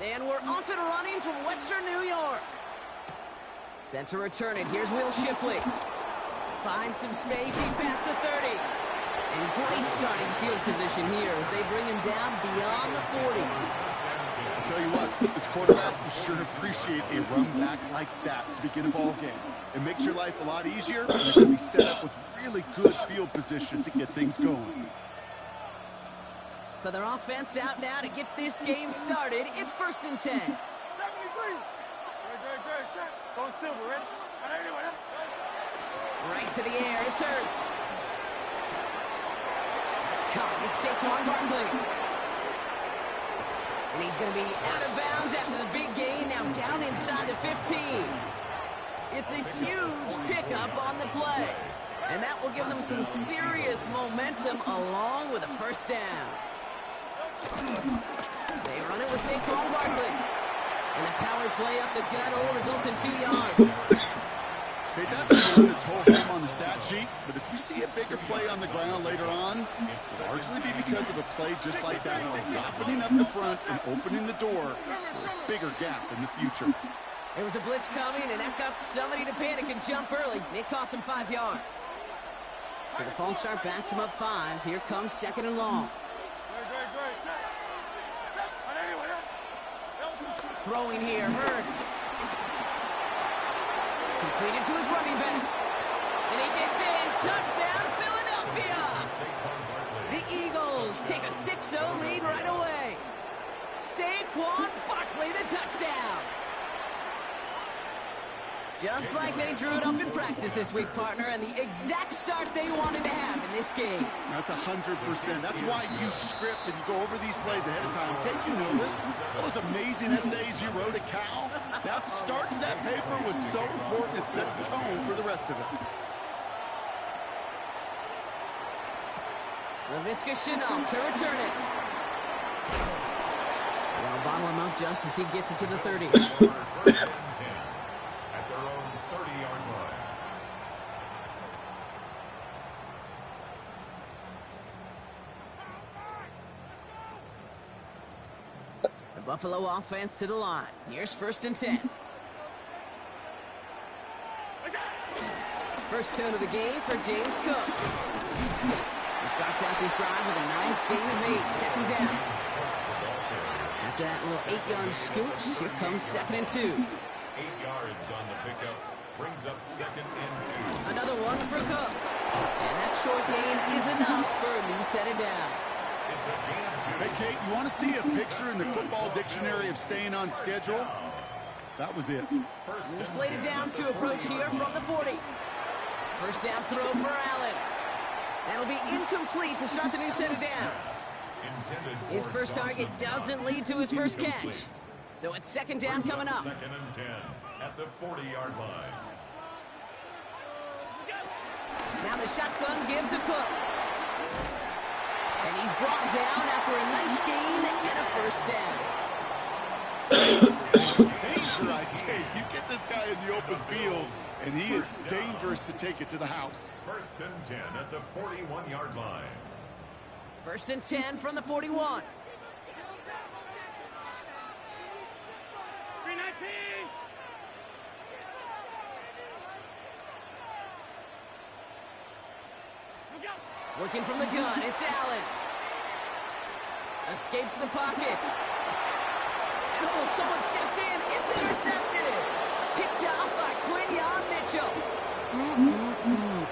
And we're off and running from Western New York. Set to return it. Here's Will Shipley. Finds some space. He's past the 30. And great starting field position here as they bring him down beyond the 40. I'll tell you what, this quarterback will sure appreciate a run back like that to begin a ball game. It makes your life a lot easier, and you can be set up with really good field position to get things going. So their offense out now to get this game started. It's 1st and 10. 73. Go Silver, ready? Right to the air. It's Hurts. That's caught. It's Saquon Barkley. And he's going to be out of bounds after the big gain. Now down inside the 15. It's a huge pickup on the play. And that will give them some serious momentum along with a first down. They run it with Saquon Barkley. And the power play up the gut only results in 2 yards. Okay, that's a to hold him on the stat sheet, but if you see a bigger play on the ground later on, it'll largely be because of a play just like that, softening up the front and opening the door for a bigger gap in the future. There was a blitz coming, and that got somebody to panic and jump early. It cost him 5 yards. So the false start backs him up 5. Here comes 2nd and long. Throwing here, Hurts. Completed to his running back. And he gets in. Touchdown, Philadelphia! The Eagles take a 6-0 lead right away. Saquon Barkley, the touchdown. Just like they drew it up in practice this week, partner, and the exact start they wanted to have in this game. That's 100%. That's why you script and you go over these plays ahead of time. Can't you notice those amazing essays you wrote at Cal? That start to that paper was so important it set the tone for the rest of it. Laviska Shenault to return it. They'll bottle him up just as he gets it to the 30. Buffalo offense to the line. Here's 1st and 10. First tone of the game for James Cook. He starts out this drive with a nice gain of 8. 2nd down. After that little 8-yard scooch, here comes 2nd and 2. 8 yards on the pickup. Brings up 2nd and 2. Another one for Cook. And that short gain is enough for a new set of downs. Hey, Kate, you want to see a picture in the football dictionary of staying on schedule? That was it. New slated downs to approach here from the 40. First down throw for Allen. That'll be incomplete to start the new set of downs. His first target doesn't lead to his first catch. So it's 2nd down coming up. 2nd and 10 at the 40-yard line. Now the shotgun give to Cook. And he's brought down after a nice gain and a first down. Danger, I say. You get this guy in the open field, and he is dangerous to take it to the house. 1st and 10 at the 41-yard line. 1st and 10 from the 41. 319. Working from the gun, it's Allen. Escapes the pocket. And oh, someone stepped in. It's intercepted. Picked off by Quinyon Mitchell.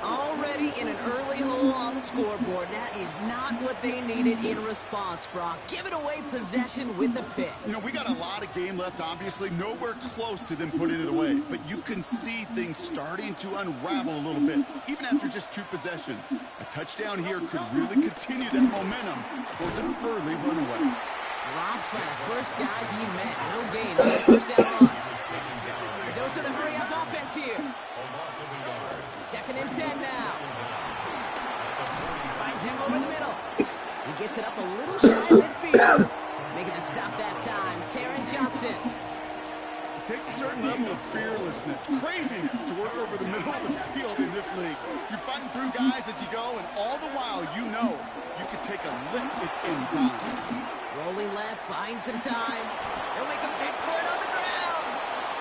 Already in an early hole on the scoreboard. That is not what they needed in response, Brock. Giving away possession with the pick. You know, we got a lot of game left, obviously. Nowhere close to them putting it away. But you can see things starting to unravel a little bit, even after just 2 possessions. A touchdown here could really continue that momentum towards an early runaway. Drops by the first guy he met. No gain. First down run. A dose of the hurry-up offense here. 2nd and 10 now. Finds him over the middle. He gets it up a little shy of midfield. Making the stop that time, Taron Johnson. It takes a certain level of fearlessness, craziness to work over the middle of the field in this league. You're fighting through guys as you go, and all the while you know you could take a lick at any time. Rolling left, buying some time. They'll make a big play on the ground.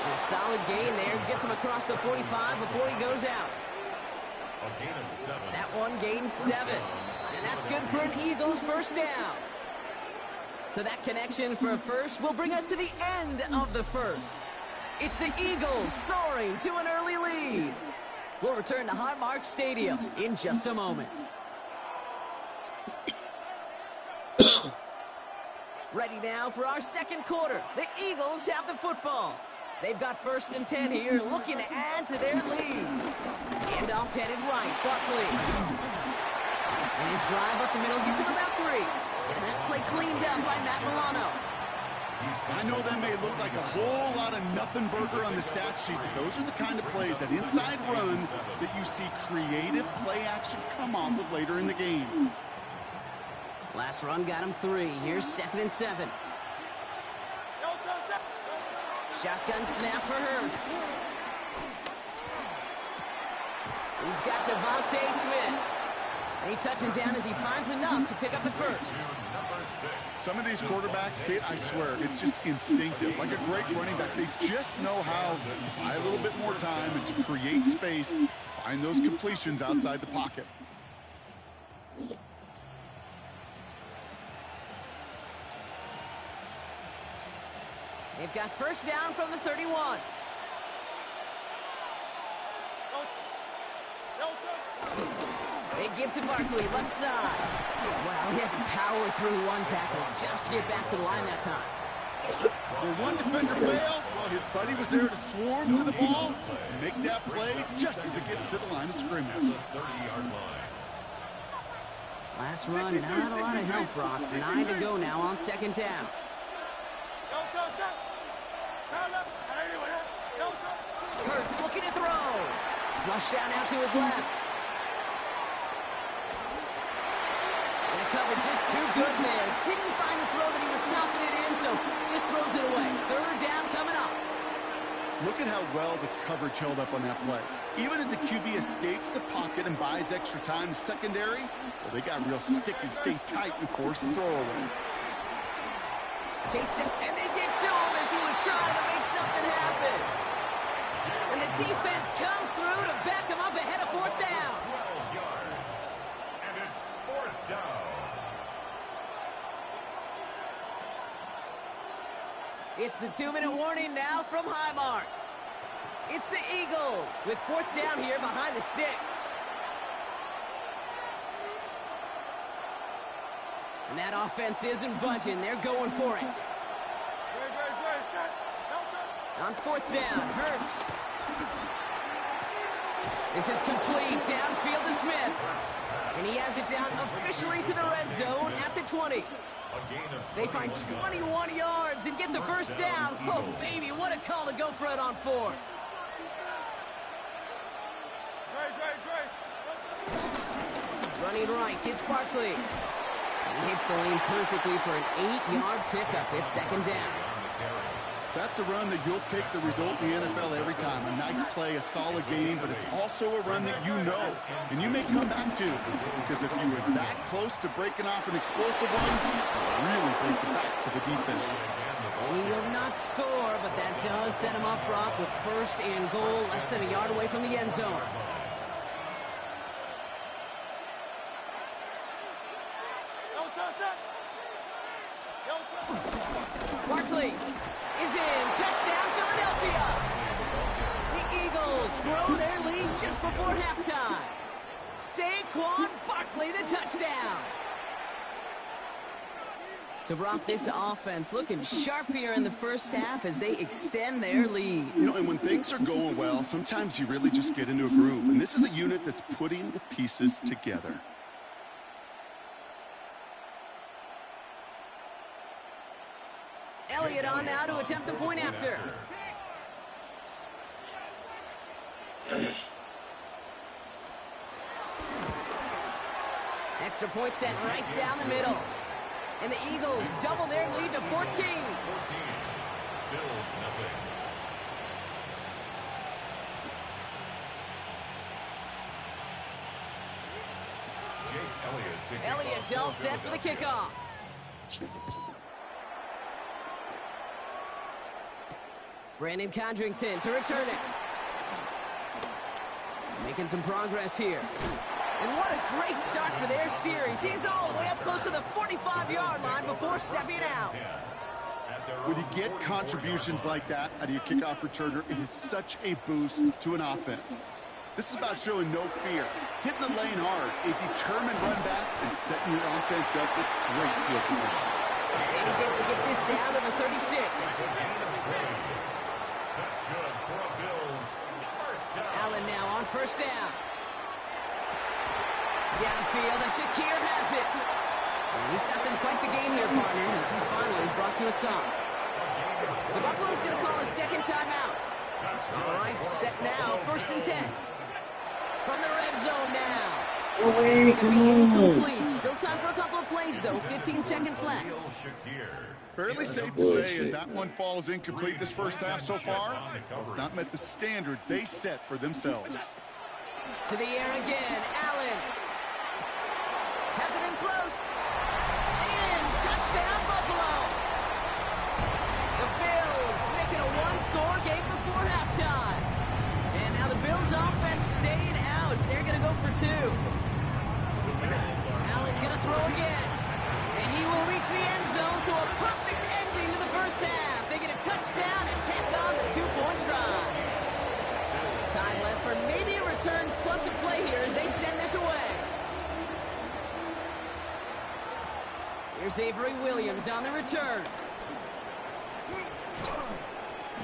And a solid gain there. Gets him across the 45 before he goes out. A gain of 7. That one gains 7. And that's good for an Eagles first down. So that connection for a first will bring us to the end of the first. It's the Eagles soaring to an early lead. We'll return to Highmark Stadium in just a moment. Ready now for our second quarter. The Eagles have the football. They've got 1st and 10 here, looking to add to their lead. Handoff headed right, Buckley. And his drive up the middle gets him about 3. That play cleaned up by Matt Milano. I know that may look like a whole lot of nothing burger on the stat sheet, but those are the kind of plays, that inside run, that you see creative play action come off of later in the game. Last run got him 3. Here's 2nd and 7. Shotgun snap for Hurts. He's got Devontae Smith. And he touches him down as he finds enough to pick up the first. Some of these quarterbacks, Kate, I swear, it's just instinctive. Like a great running back, they just know how to buy a little bit more time and to create space to find those completions outside the pocket. They've got first down from the 31. They give to Barkley, left side. Wow, he had to power through one tackle just to get back to the line that time. Where one defender failed, well, his buddy was there to swarm to the ball and make that play just as it gets to the line of scrimmage. 30-yard line. Last run, not a lot of help, Brock. 9 to go now on 2nd down. Hurts looking to throw. Flush down out to his left. And the coverage just too good there. Didn't find the throw that he was confident in, so just throws it away. 3rd down coming up. Look at how well the coverage held up on that play. Even as the QB escapes the pocket and buys extra time secondary, well, they got real sticky, stay tight, and force the throw away. Chased him, and they get to him as he was trying to make something happen. And the defense comes through to back him up ahead of 4th down. 12 yards. And it's 4th down. It's the 2-minute warning now from Highmark. It's the Eagles with 4th down here behind the sticks. And that offense isn't budging. They're going for it. On 4th down, Hurts. This is complete. Downfield to Smith. And he has it down officially to the red zone at the 20. They find 21 yards and get the first down. Oh, baby, what a call to go for it on 4th. Running right, it's Barkley. He hits the lane perfectly for an 8-yard pickup. It's 2nd down. That's a run that you'll take the result in the NFL every time. A nice play, a solid game, but it's also a run that you know, and you may come back to, because if you were that close to breaking off an explosive one, it'll really break the backs of the defense. And he will not score, but that does set him up, Brock, with 1st and goal, less than a yard away from the end zone. Barkley is in. Touchdown, Philadelphia. The Eagles grow their lead just before halftime. Saquon Barkley, the touchdown. So, Brock, this offense looking sharp here in the first half as they extend their lead. You know, and when things are going well, sometimes you really just get into a groove. And this is a unit that's putting the pieces together. Elliott on now to attempt the point after. Extra point set right down the middle. And the Eagles double their lead to 14. 14. Bills nothing. Elliott's all set for the kickoff. Brandon Condrington to return it. Making some progress here. And what a great start for their series. He's all the way up close to the 45-yard line before stepping out. When you get contributions like that out of your kickoff returner, it is such a boost to an offense. This is about showing no fear, hitting the lane hard, a determined run back, and setting your offense up with great field position. And he's able to get this down to the 36. That's good for a Bills first down. Allen now on first down. Downfield, and Shakir has it. And he's got them quite the game here, partner, as he finally is brought to a stop. So Buffalo's going to call it second timeout. All right, set now, 1st and 10. From the red zone now. It's going to be incomplete. Still time for a couple of plays, though. 15 seconds left. Fairly safe to say as that one falls incomplete this first half so far. Well, it's not met the standard they set for themselves. To the air again, Allen. Has it in close. And touchdown, Buffalo. The Bills making a one-score game before halftime. And now the Bills offense staying out. They're going to go for 2. Allen going to throw again. And he will reach the end zone to a perfect ending to the first half. They get a touchdown and tack on the 2-point try. Time left for maybe a return plus a play here as they send this away. Here's Avery Williams on the return.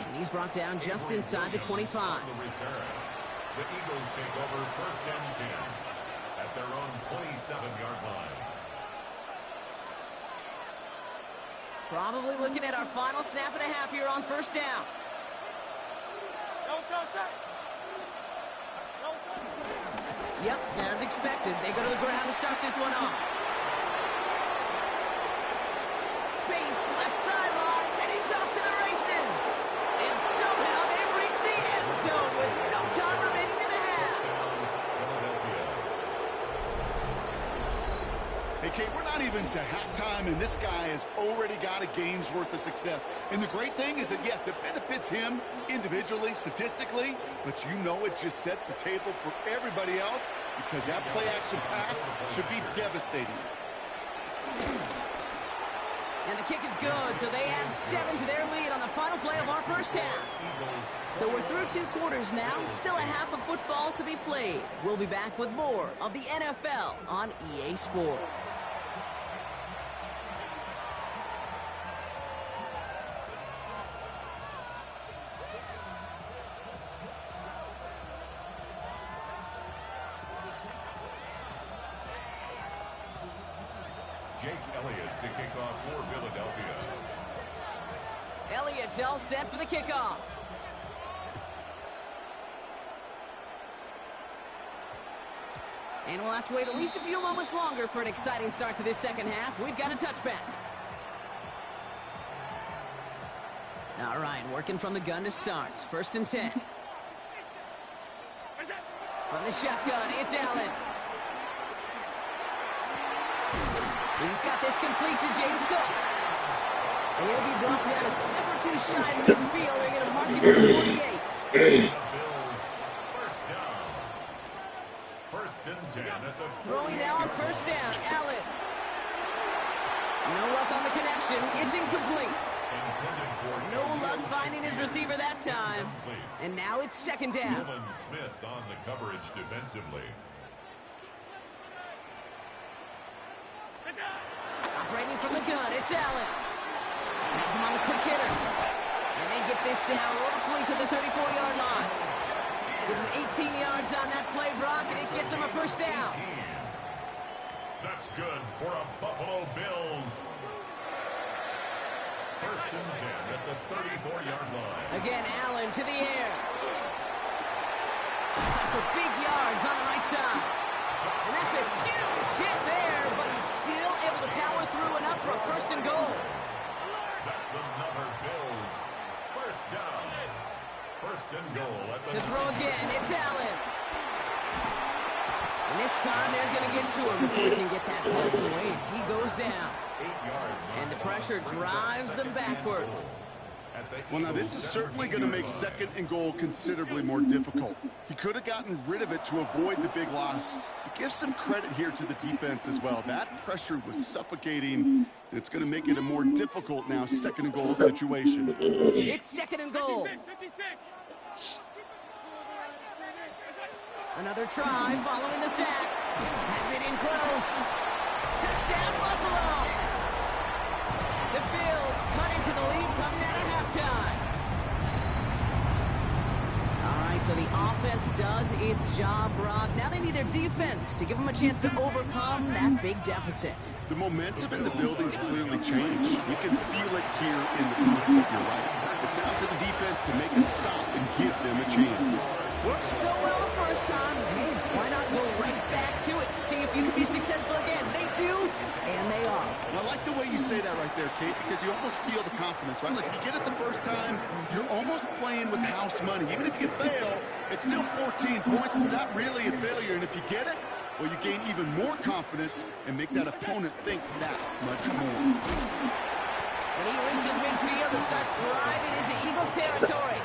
And he's brought down just inside the 25. The Eagles take over 1st and 10 at their own 27-yard line. Probably looking at our final snap of the half here on first down. Yep, as expected, they go to the ground to start this one off. Space, left sideline, and he's off to the races. And somehow they've reached the end zone with no time remaining in the half. Hey, Kate, we're not even to halftime, and this guy has already got a game's worth of success. And the great thing is that, yes, it benefits him individually, statistically, but you know it just sets the table for everybody else because that play-action pass should be devastating. And the kick is good, so they add 7 to their lead on the final play of our first half. So we're through 2 quarters now, still a half of football to be played. We'll be back with more of the NFL on EA Sports. Jake Elliott to kick off for Philadelphia. Elliott's all set for the kickoff. And we'll have to wait at least a few moments longer for an exciting start to this second half. We've got a touchback. All right, working from the gun to start. 1st and 10. From the shotgun, it's Allen. He's got this complete to James Cook. And he'll be brought down a step or 2 shy of midfield. They're going to mark him at the 48. Throwing now on first down, Allen. No luck on the connection. It's incomplete. No luck finding his receiver that time. And now it's 2nd down. Smith on the coverage defensively. Operating from the gun, it's Allen. Has him on the quick hitter. And they get this down roughly to the 34-yard line. Give him 18 yards on that play, Brock, and it gets him a first down. That's good for a Buffalo Bills. 1st and 10 at the 34-yard line. Again, Allen to the air. For big yards on the right side. And that's a huge hit there, but he's still able to power through enough for a 1st and goal. That's another Bills. 1st down. 1st and goal at the... To throw again, it's Allen. And this time they're going to get to him before he can get that pass away as he goes down. 8 yards. And the pressure drives them backwards. Well, now this is certainly going to make second and goal considerably more difficult. He could have gotten rid of it to avoid the big loss. But give some credit here to the defense as well. That pressure was suffocating, and it's going to make it a more difficult now second and goal situation. It's second and goal. Another try following the sack. Has it in close. Touchdown, Buffalo. The Bills cut into the lead coming out of halftime. All right, so the offense does its job, Brock. Now they need their defense to give them a chance to overcome that big deficit. The momentum in the building's clearly changed. We can feel it here in the booth. You're right. It's now to the defense to make a stop and give them a chance. Worked so well the first time. Hey, why not go right back to it? See if you can be successful again. They do, and they are. Well, I like the way you say that right there, Kate, because you almost feel the confidence, right? Like, if you get it the first time, you're almost playing with house money. Even if you fail, it's still 14 points. It's not really a failure, and if you get it, well, you gain even more confidence and make that opponent think that much more. And he reaches midfield and starts driving into Eagles territory.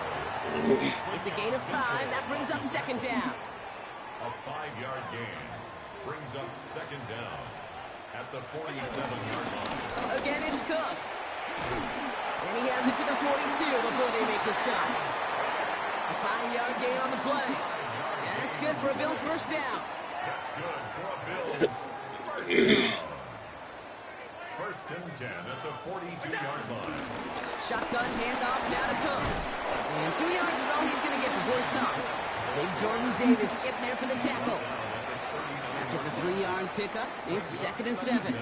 It's a gain of 5. That brings up second down. A 5-yard gain brings up second down at the 47-yard line. Again, it's Cook. And he has it to the 42 before they make the stop. A 5-yard gain on the play. And that's good for a Bills first down. That's good for a Bills first down. First and 10 at the 42-yard line. Shotgun handoff now to Cook. And 2 yards is all he's going to get before he stops. Big Jordan Davis getting there for the tackle. After the 3-yard pickup, it's second and 7.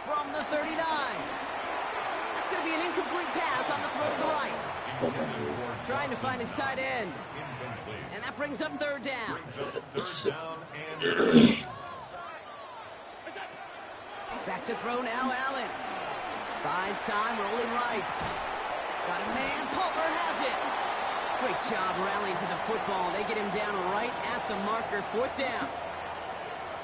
From the 39. That's going to be an incomplete pass on the throw to the right. Trying to find his tight end. And that brings up third down. Third down and Back to throw now, Allen. Buys time, rolling right. Got a man, Palmer has it. Great job rallying to the football. They get him down right at the marker, fourth down.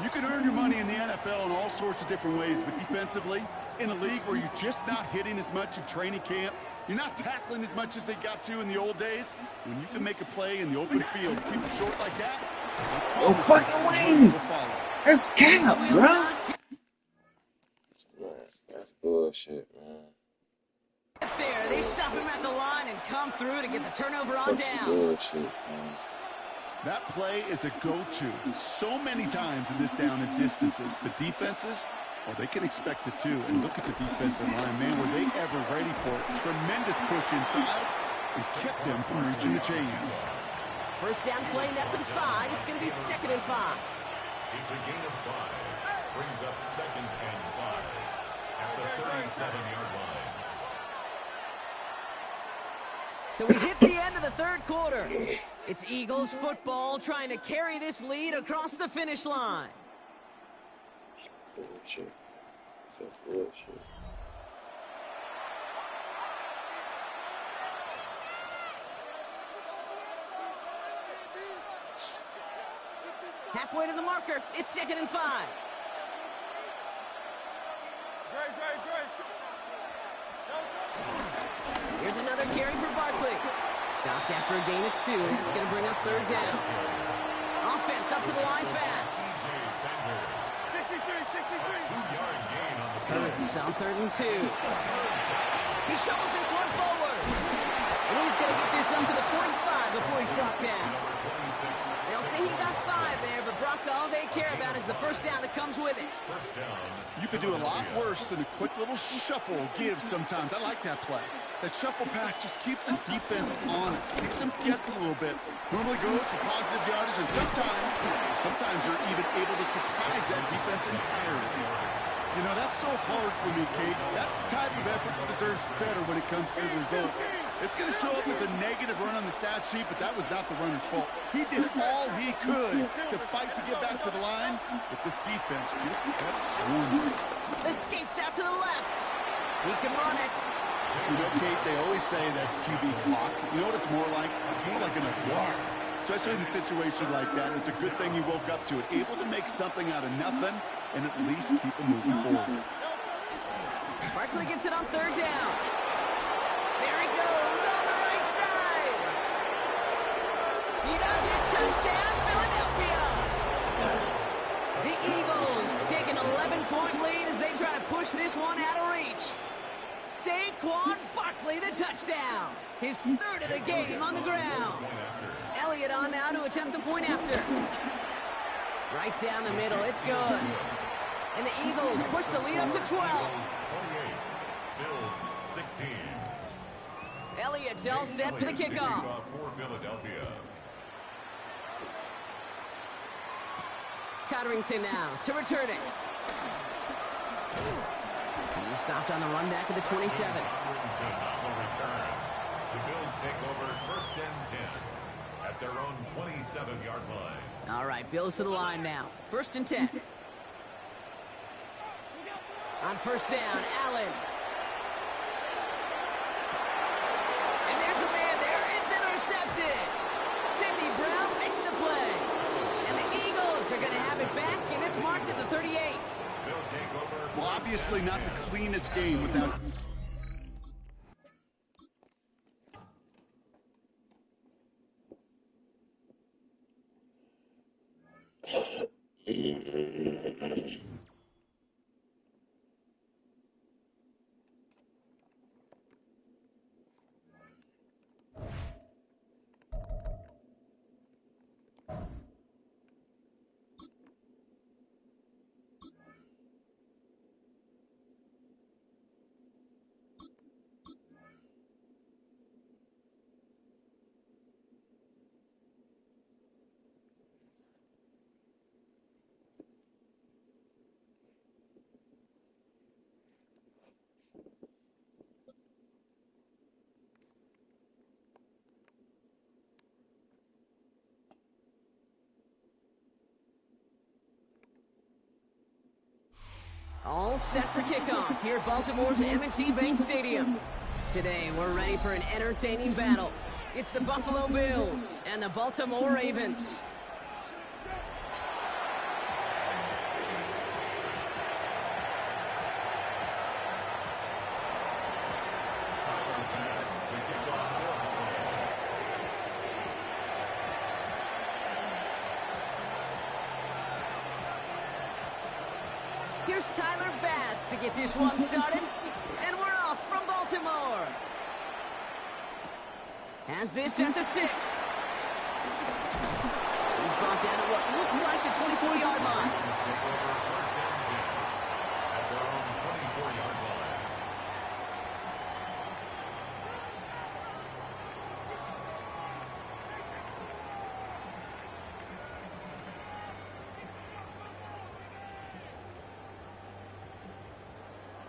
You can earn your money in the NFL in all sorts of different ways, but defensively, in a league where you're just not hitting as much in training camp, you're not tackling as much as they got to in the old days, when you can make a play in the open field, keep it short like that, oh, fucking way! That's cap, bro! That's bullshit, man. There, they stop him at the line and come through to get the turnover on down. Bullshit, man. That play is a go-to so many times in this down and distances. The defenses, well, they can expect it too. And look at the defensive line, man, were they ever ready for it? Tremendous push inside and kept them from reaching the chains. First down play, nets him 5. It's going to be second and 5. it's a gain of 5. Brings up second and 5 at the 37-yard line. So we hit the end of the third quarter. It's Eagles football trying to carry this lead across the finish line. Bullshit. That's bullshit. Halfway to the marker. It's second and 5. Here's another carry for Barkley. Stopped after a gain of 2. That's going to bring up third down. Offense up to the line fast. Hurts on third and 2. He shovels this one forward. And he's going to get this up to the 45 before he's brought down. They'll say he got 5 there, but Brock, all they care about is the first down that comes with it. You could do a lot worse than a quick little shuffle give sometimes. I like that play. That shuffle pass just keeps the defense honest, keeps them guessing a little bit. Normally goes for positive yardage, and sometimes you're even able to surprise that defense entirely. You know, that's so hard for me, Kate. That's the type of effort that deserves better when it comes to the results. It's going to show up as a negative run on the stat sheet, but that was not the runner's fault. He did all he could to fight to get back to the line, but this defense just kept swarming. Escapes out to the left. He can run it. You know, Kate, they always say that QB clock. You know what it's more like? It's more like an alarm. especially in a situation like that. It's a good thing he woke up to it, able to make something out of nothing and at least keep him moving forward. Barkley gets it on third down. There he goes on the right side. He does it. Touchdown, Philadelphia. The Eagles take an 11-point lead as they try to push this one out of reach. Saquon Barkley, the touchdown. His third of the game on the ground. Elliott on now to attempt a point after. Right down the middle, it's good. And the Eagles push the lead up to 12. 28, Bills 16. Elliott all set for the kickoff. For Philadelphia. Cotterington now to return it. He's stopped on the run back of the 27. The Bills take over first and 10 at their own 27-yard line. All right, Bills to the line now. First and 10. On first down, Allen. And there's a man there. It's intercepted. Sidney Brown makes the play. And the Eagles are going to have it back, and it's marked at the 38. Well, obviously not the cleanest game without... All set for kickoff here at Baltimore's M&T Bank Stadium. Today, we're ready for an entertaining battle. It's the Buffalo Bills and the Baltimore Ravens. Here's Tyler Bass to get this one started. And we're off from Baltimore. Has this at the 6. He's brought down at what looks like the 24-yard line. At their own 24-yard line.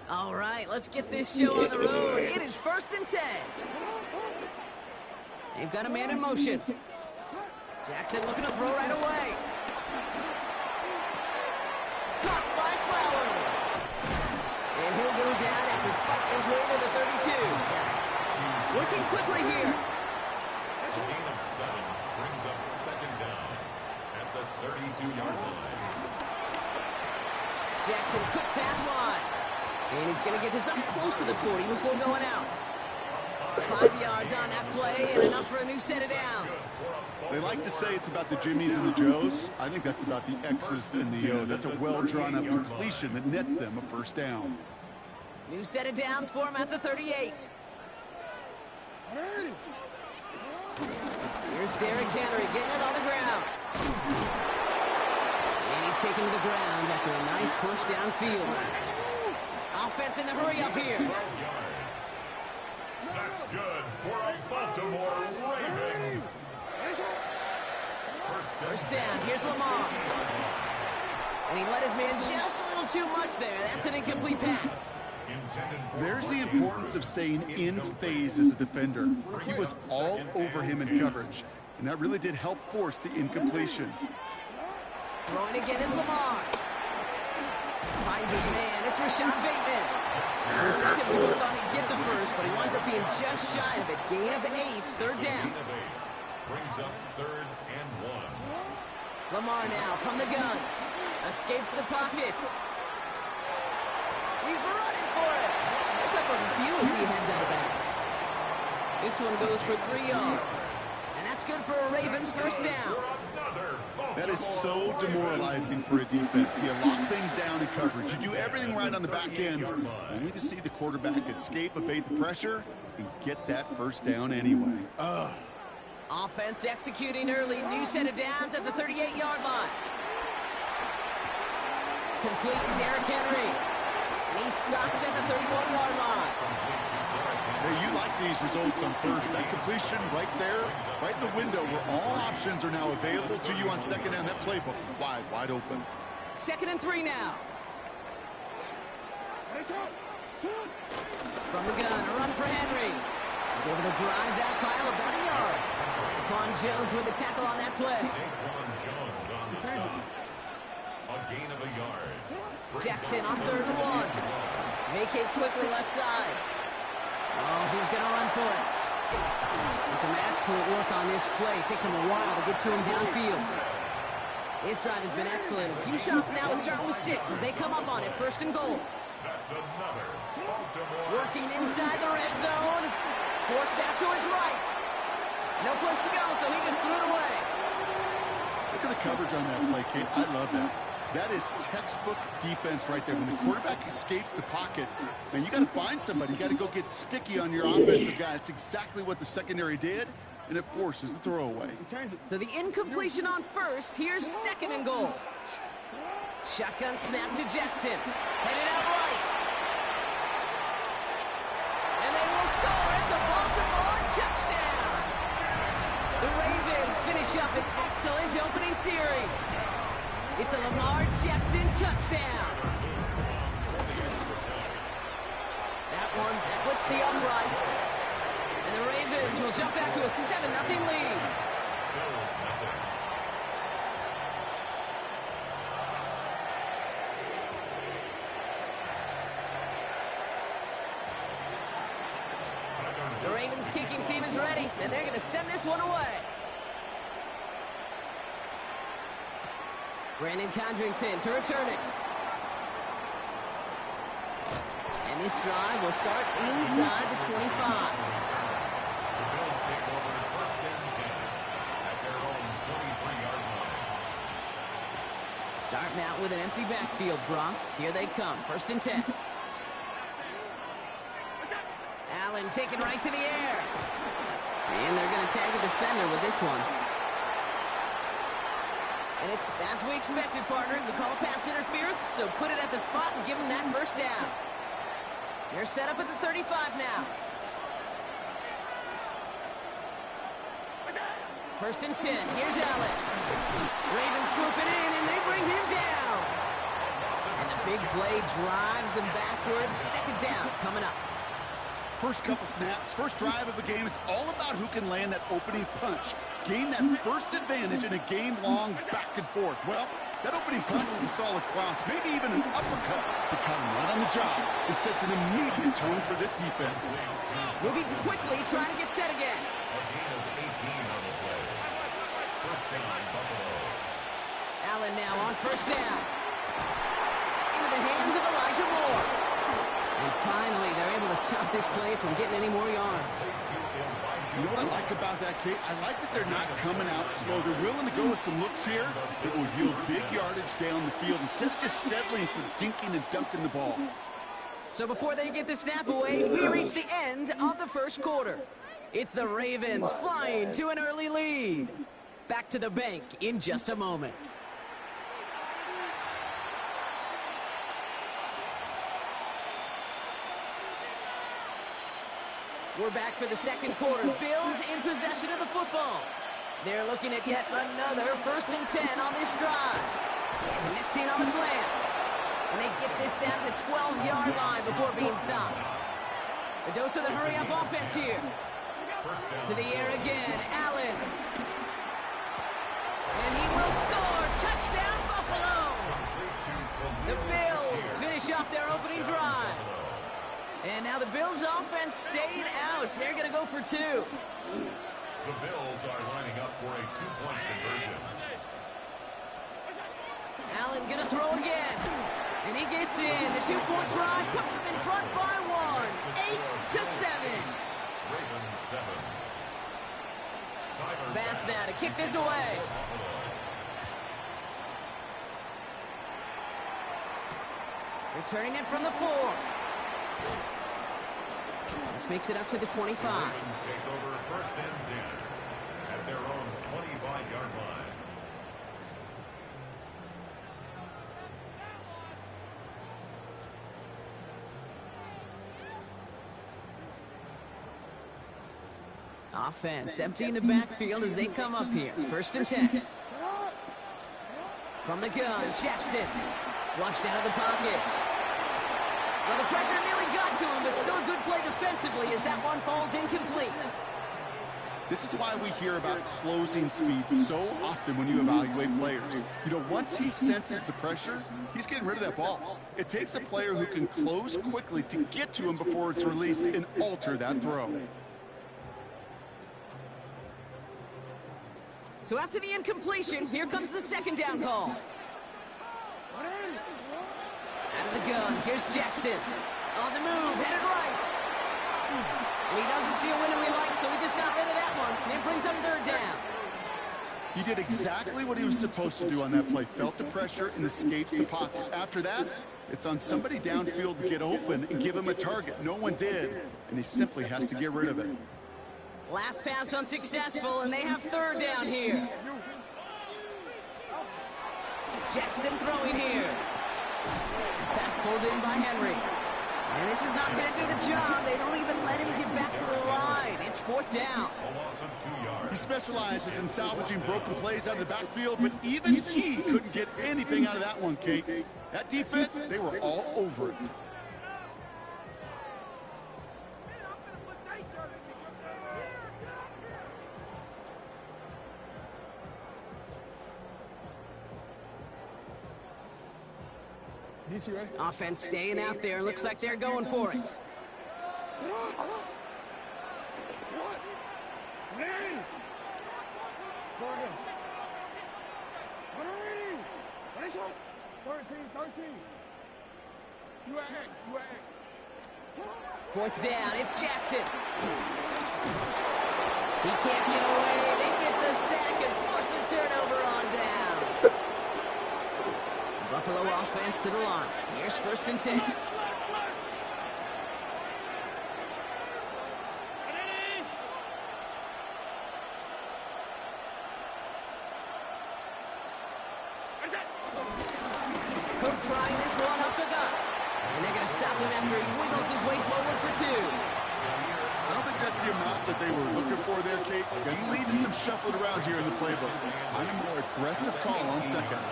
All right, let's get this show on the road. It is first and 10. They've got a man in motion. Jackson looking to throw right away. Caught by Flowers. And he'll go down after fighting his way to the 32. Working quickly here. A gain of 7 brings up second down at the 32-yard line. Jackson, quick pass wide. And he's going to get this up close to the 40 before going out. 5 yards on that play and enough for a new set of downs. They like to say it's about the Jimmies and the Joes. I think that's about the X's and the O's. That's a well-drawn-up completion that nets them a first down. New set of downs for him at the 38. Here's Derrick Henry getting it on the ground. And he's taken to the ground after a nice push downfield. Offense in the hurry up here. 12 yards. That's good for a Baltimore Raven. First down. Here's Lamar. And he let his man just a little too much there. That's an incomplete pass. There's the importance of staying in phase as a defender. He was all over him in coverage, and that really did help force the incompletion. Throwing again is Lamar. Finds his man. It's Rashad Bateman. For a second, we thought he'd get the first, but he winds up being just shy of it. Gain of 8, third down. Brings up 3rd and 1. Lamar now from the gun. Escapes the pocket. He's running for it. Picked up a few as he heads out of bounds. This one goes for 3 yards. And that's good for a Ravens first down. That is so demoralizing for a defense. You lock things down in coverage. You do everything right on the back end, only to see the quarterback escape, evade the pressure, and get that first down anyway. Offense executing early. New set of downs at the 38-yard line. Complete Derrick Henry. And he's stopped at the 31-yard line. Hey, you like these results on first. That completion right there, right in the window where all options are now available to you on second down. That playbook wide open. 2nd and 3 now. From the gun, a run for Henry. He's able to drive that pile about a yard. Quan Jones with the tackle on that play. Quan Jones on the stop. A gain of a yard. Jackson on 3rd and 1. Vacates quickly left side. Oh, he's going to run for it. And some excellent work on this play. It takes him a while to get to him downfield. His drive has been excellent. A few shots now, it's starting with 6 as they come up on it. 1st and goal. That's another Baltimore. Working inside the red zone. Forced out to his right. No place to go, so he just threw it away. Look at the coverage on that play, Kate. I love that. That is textbook defense right there. When the quarterback escapes the pocket, man, you got to find somebody. You got to go get sticky on your offensive guy. That's exactly what the secondary did, and it forces the throwaway. So the incompletion on first. Here's 2nd and goal. Shotgun snap to Jackson. Headed out right. And they will score. It's a Baltimore touchdown. The Ravens finish up an excellent opening series. It's a Lamar Jackson touchdown. That one splits the uprights. And the Ravens will jump out to a 7-0 lead. The Ravens kicking team is ready, and they're going to send this one away. Brandon Condrington to return it. And this drive will start inside the 25. The Bills take over 1st and 10 at their own 23-yard line. Starting out with an empty backfield, Brock. Here they come. 1st and 10. Allen taken right to the air. And they're going to tag a defender with this one. And it's as we expected, partner. We call pass interference, so put it at the spot and give them that first down. They're set up at the 35 now. 1st and 10. Here's Allen. Ravens swooping in, and they bring him down. And the big play drives them backwards. 2nd down coming up. First couple snaps, first drive of a game, it's all about who can land that opening punch. Gain that first advantage in a game-long back and forth. Well, that opening punch was a solid cross, maybe even an uppercut, but caught him right on the job and sets an immediate tone for this defense. Moving quickly, trying to get set again. A gain of 18 on the play. 1st down, Buffalo. Allen now on 1st down. Into the hands of Elijah Moore. And finally, they're able to stop this play from getting any more yards. You know what I like about that, Kate? I like that they're not coming out slow. They're willing to go with some looks here that will yield big yardage down the field instead of just settling for dinking and dunking the ball. So before they get the snap away, we reach the end of the 1st quarter. It's the Ravens flying to an early lead. Back to the bank in just a moment. We're back for the 2nd quarter. Bills in possession of the football. They're looking at yet another 1st and 10 on this drive. Connecting on the slant. And they get this down to the 12-yard line before being stopped. A dose of the hurry-up offense here. To the air again, Allen. And he will score. Touchdown, Buffalo. The Bills finish off their opening drive. And now the Bills offense stayed out. They're going to go for 2. The Bills are lining up for a two-point conversion. Allen gonna throw again. And he gets in. The two-point try puts him in front by one. 8-7. Ravens 7. Bass now to kick this away. Returning it from the 4. This makes it up to the 25. Ravens take over first and 10 at their own 25-yard line. Offense emptying the backfield as they come up here. First and 10. From the gun, Jackson. Flushed out of the pocket. Well, the pressure nearly got to him, but still a good play defensively as that one falls incomplete. This is why we hear about closing speed so often when you evaluate players. You know, once he senses the pressure, he's getting rid of that ball. It takes a player who can close quickly to get to him before it's released and alter that throw. So after the incompletion, here comes the second down call. Out of the gun, here's Jackson. On the move, headed right. And he doesn't see a window he likes, so he just got rid of that one. And it brings up third down. He did exactly what he was supposed to do on that play. Felt the pressure and escapes the pocket. After that, it's on somebody downfield to get open and give him a target. No one did, and he simply has to get rid of it. Last pass unsuccessful, and they have third down here. Jackson throwing here. Pass pulled in by Henry. And this is not going to do the job. They don't even let him get back to the line. It's fourth down. A loss of 2 yards. He specializes in salvaging broken plays out of the backfield, but even he couldn't get anything out of that one, Kate. That defense, they were all over it. Offense staying out there. Looks like they're going for it. Fourth down, it's Jackson. He can't get away. They get the sack and force a turnover on down. Buffalo offense to the line. Here's first and 10. Cook trying this one up the gut. And they're going to stop him after he wiggles his way forward for 2. I don't think that's the amount that they were looking for there, Kate. Going to lead to some shuffling around here in the playbook. I'm a more aggressive call on second.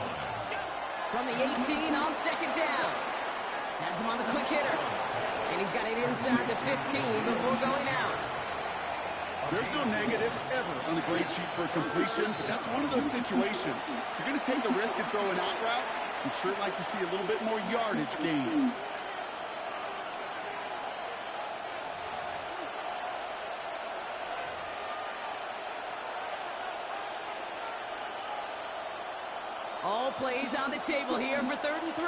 From the 18 on second down. Has him on the quick hitter. And he's got it inside the 15 before going out. There's no negatives ever on the grade sheet for a completion, but that's one of those situations. If you're going to take a risk and throw an out route, you'd sure like to see a little bit more yardage gained. All plays on the table here for 3rd and 3.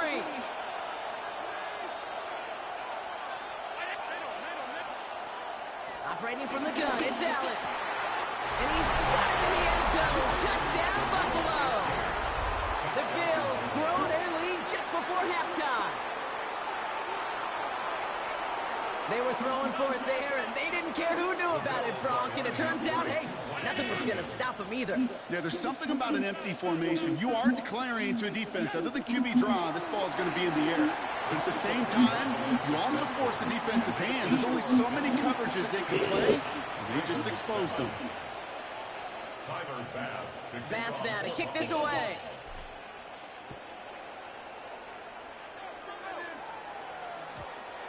Operating from the gun, it's Allen. And he's got it in the end zone. Touchdown, Buffalo. The Bills grow their lead just before halftime. They were throwing for it there, and they didn't care who knew about it, Bronk. And it turns out, hey, nothing was going to stop them either. Yeah, there's something about an empty formation. You are declaring to a defense, other than QB draw, this ball is going to be in the air. But at the same time, you also force the defense's hand. There's only so many coverages they can play, and they just exposed them. Bass now to kick this away.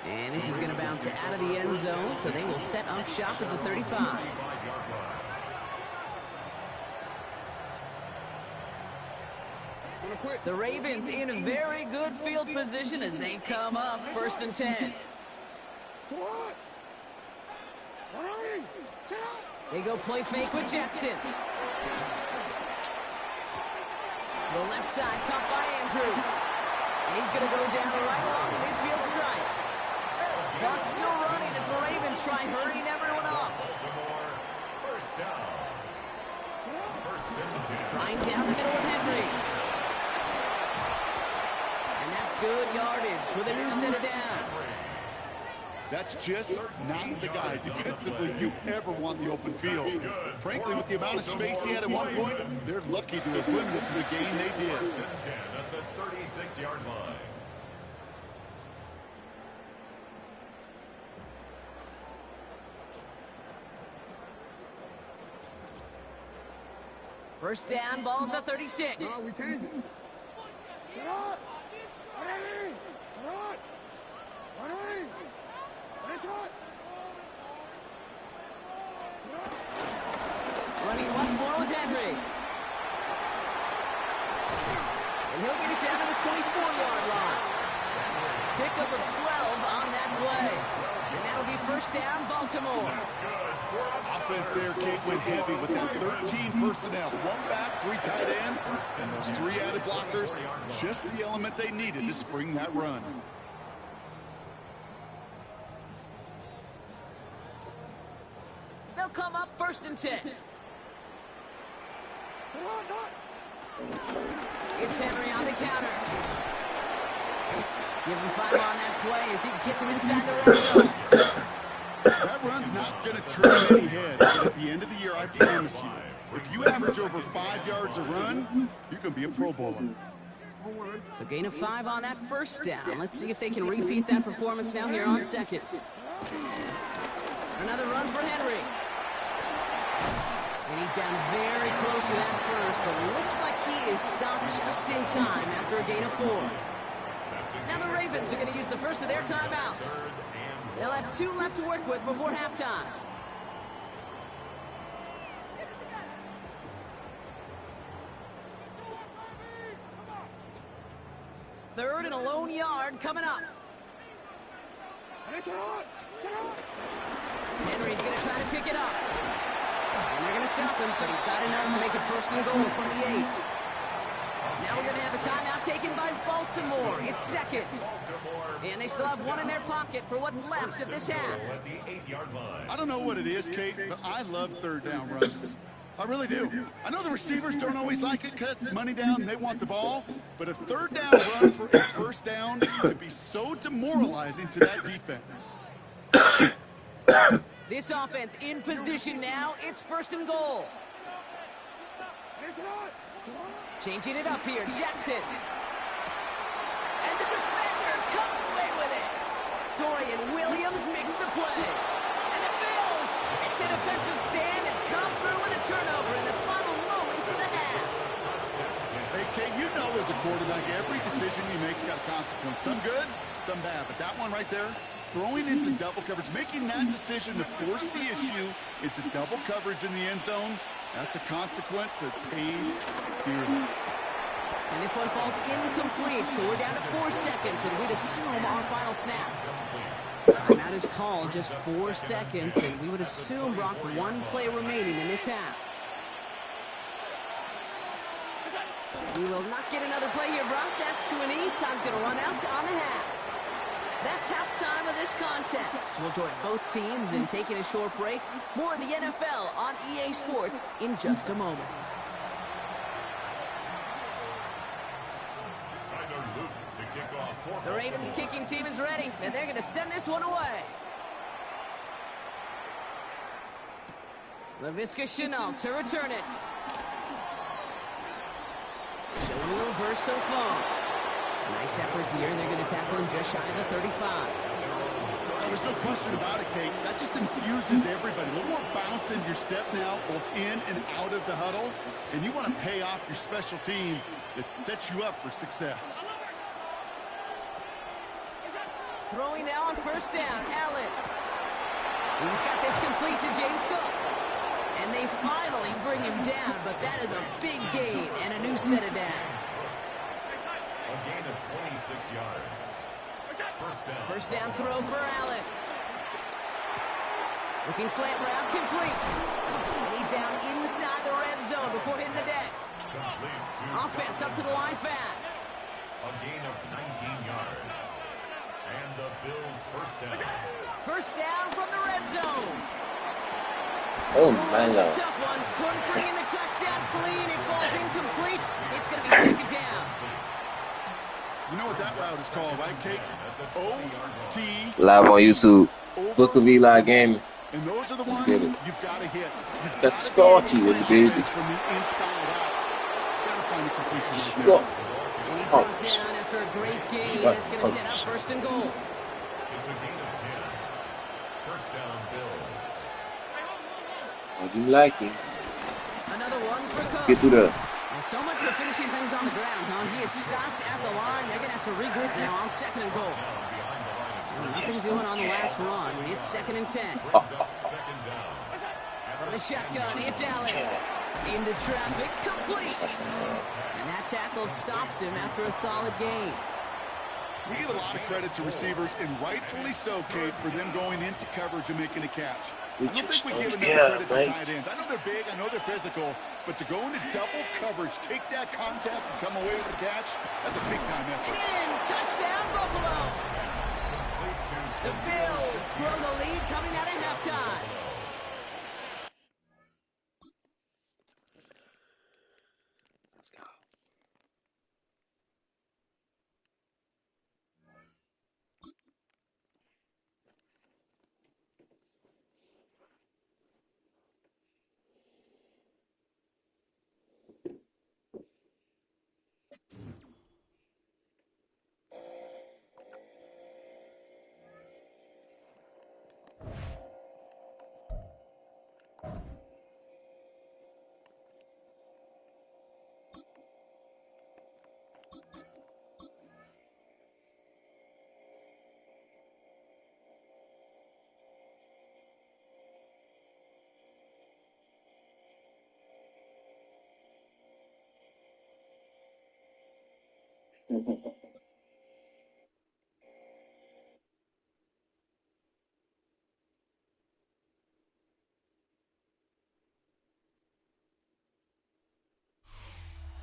And this is going to bounce out of the end zone, so they will set up shop at the 35. The Ravens in a very good field position as they come up 1st and 10. They go play fake with Jackson. The left side caught by Andrews. And he's going to go down right along the midfield stripe. Clock's still running as the Ravens try hurrying everyone up. First down. First and 10. Flying down the middle with Henry. And that's good yardage with a new set of downs. That's just not the guy defensively you ever want in the open field. Frankly, with the amount of space he had at one point, they're lucky to have limited to the gain they did. First and 10 at the 36-yard line. First down, ball at the 36. Running once more with Henry. And he'll get it down to the 24-yard line. Pickup of 12 on that play. And that'll be first down, Baltimore. Offense there, Kate, went heavy with that 13 personnel. One back, 3 tight ends, and those 3 added blockers. Just the element they needed to spring that run. They'll come up first and 10. It's Henry on the counter. Give him 5 on that play as he gets him inside the red zone. That run's not going to turn any heads, but at the end of the year, I promise you, if you average over 5 yards a run, you're going to be a Pro Bowler. So gain of 5 on that first down. Let's see if they can repeat that performance now here on second. Another run for Henry. And he's down very close to that first, but it looks like he is stopped just in time after a gain of 4. Now the Ravens are going to use the first of their timeouts. They'll have 2 left to work with before halftime. Third and a lone yard coming up. Henry's going to try to pick it up. And they're going to stop him, but he got enough to make it first and goal from the 8. Now we're going to have a timeout taken by Baltimore. It's second. And they still have 1 in their pocket for what's left of this half. I don't know what it is, Kate, but I love third down runs. I really do. I know the receivers don't always like it because it's money down and they want the ball, but a third down run for a first down could be so demoralizing to that defense. This offense in position now. It's first and goal. Changing it up here, Jackson. And the defender comes away with it. Dorian Williams makes the play. And the Bills make the defensive stand and come through with a turnover in the final moments of the half. Hey, Kate, you know as a quarterback, every decision you make's got a consequence. Some good, some bad. But that one right there, throwing into double coverage, making that decision to force the issue into double coverage in the end zone, that's a consequence that pays dearly. And this one falls incomplete, so we're down to 4 seconds, and we'd assume our final snap. Timeout is called, just 4 seconds, and we would assume, Brock, 1 play remaining in this half. We will not get another play here, Brock. That's Sweeney. Time's going to run out on the half. That's halftime of this contest. We'll join both teams in taking a short break. More of the NFL on EA Sports in just a moment. The Ravens kicking team is ready, and they're going to send this one away. Laviska Shenault to return it. Showing a little burst so far. Nice effort here, and they're going to tackle him just shy of the 35. There's no question about it, Kate. That just infuses everybody. A little more bounce in your step now, both in and out of the huddle. And you want to pay off your special teams that sets you up for success. Throwing now on first down, Allen. He's got this complete to James Cook. And they finally bring him down, but that is a big gain and a new set of downs. A gain of 26 yards. First down. First down throw for Allen. Looking slant route complete. And he's down inside the red zone before hitting the deck. Offense up to the line fast. A gain of 19 yards. And the Bills first down. First down from the red zone. Oh my That's God. a tough one. Couldn't bring in the touchdown clean. It falls incomplete. It's going to be second down. You know what that route is called, right, Kate? O-T. Live on YouTube. Book of EliGaming. And those are the ones Get it. you've got to hit. You've That's got to Scotty, be able to baby. defense from the inside out. Got to find a completion right there. Scott. And he's brought down after a great gain. That's going to set up first and goal. It's a gain of 10. First down, Bills. How'd you like it? Another one for Cook. Get through the. Well, so much for finishing things on the ground, huh? He is stopped at the line. They're going to have to regroup now on second and goal. Nothing doing on the last run. It's second and 10. From the shotgun, it's Allen. Into traffic, complete. And that tackle stops him after a solid gain. We give a lot of credit to receivers, and rightfully so, Kate, for them going into coverage and making a catch. I don't think we give enough credit to tight ends. I know they're big, I know they're physical, but to go into double coverage, take that contact, and come away with a catch, that's a big-time effort. In, touchdown, Buffalo. The Bills grow the lead coming out of halftime. Let's go.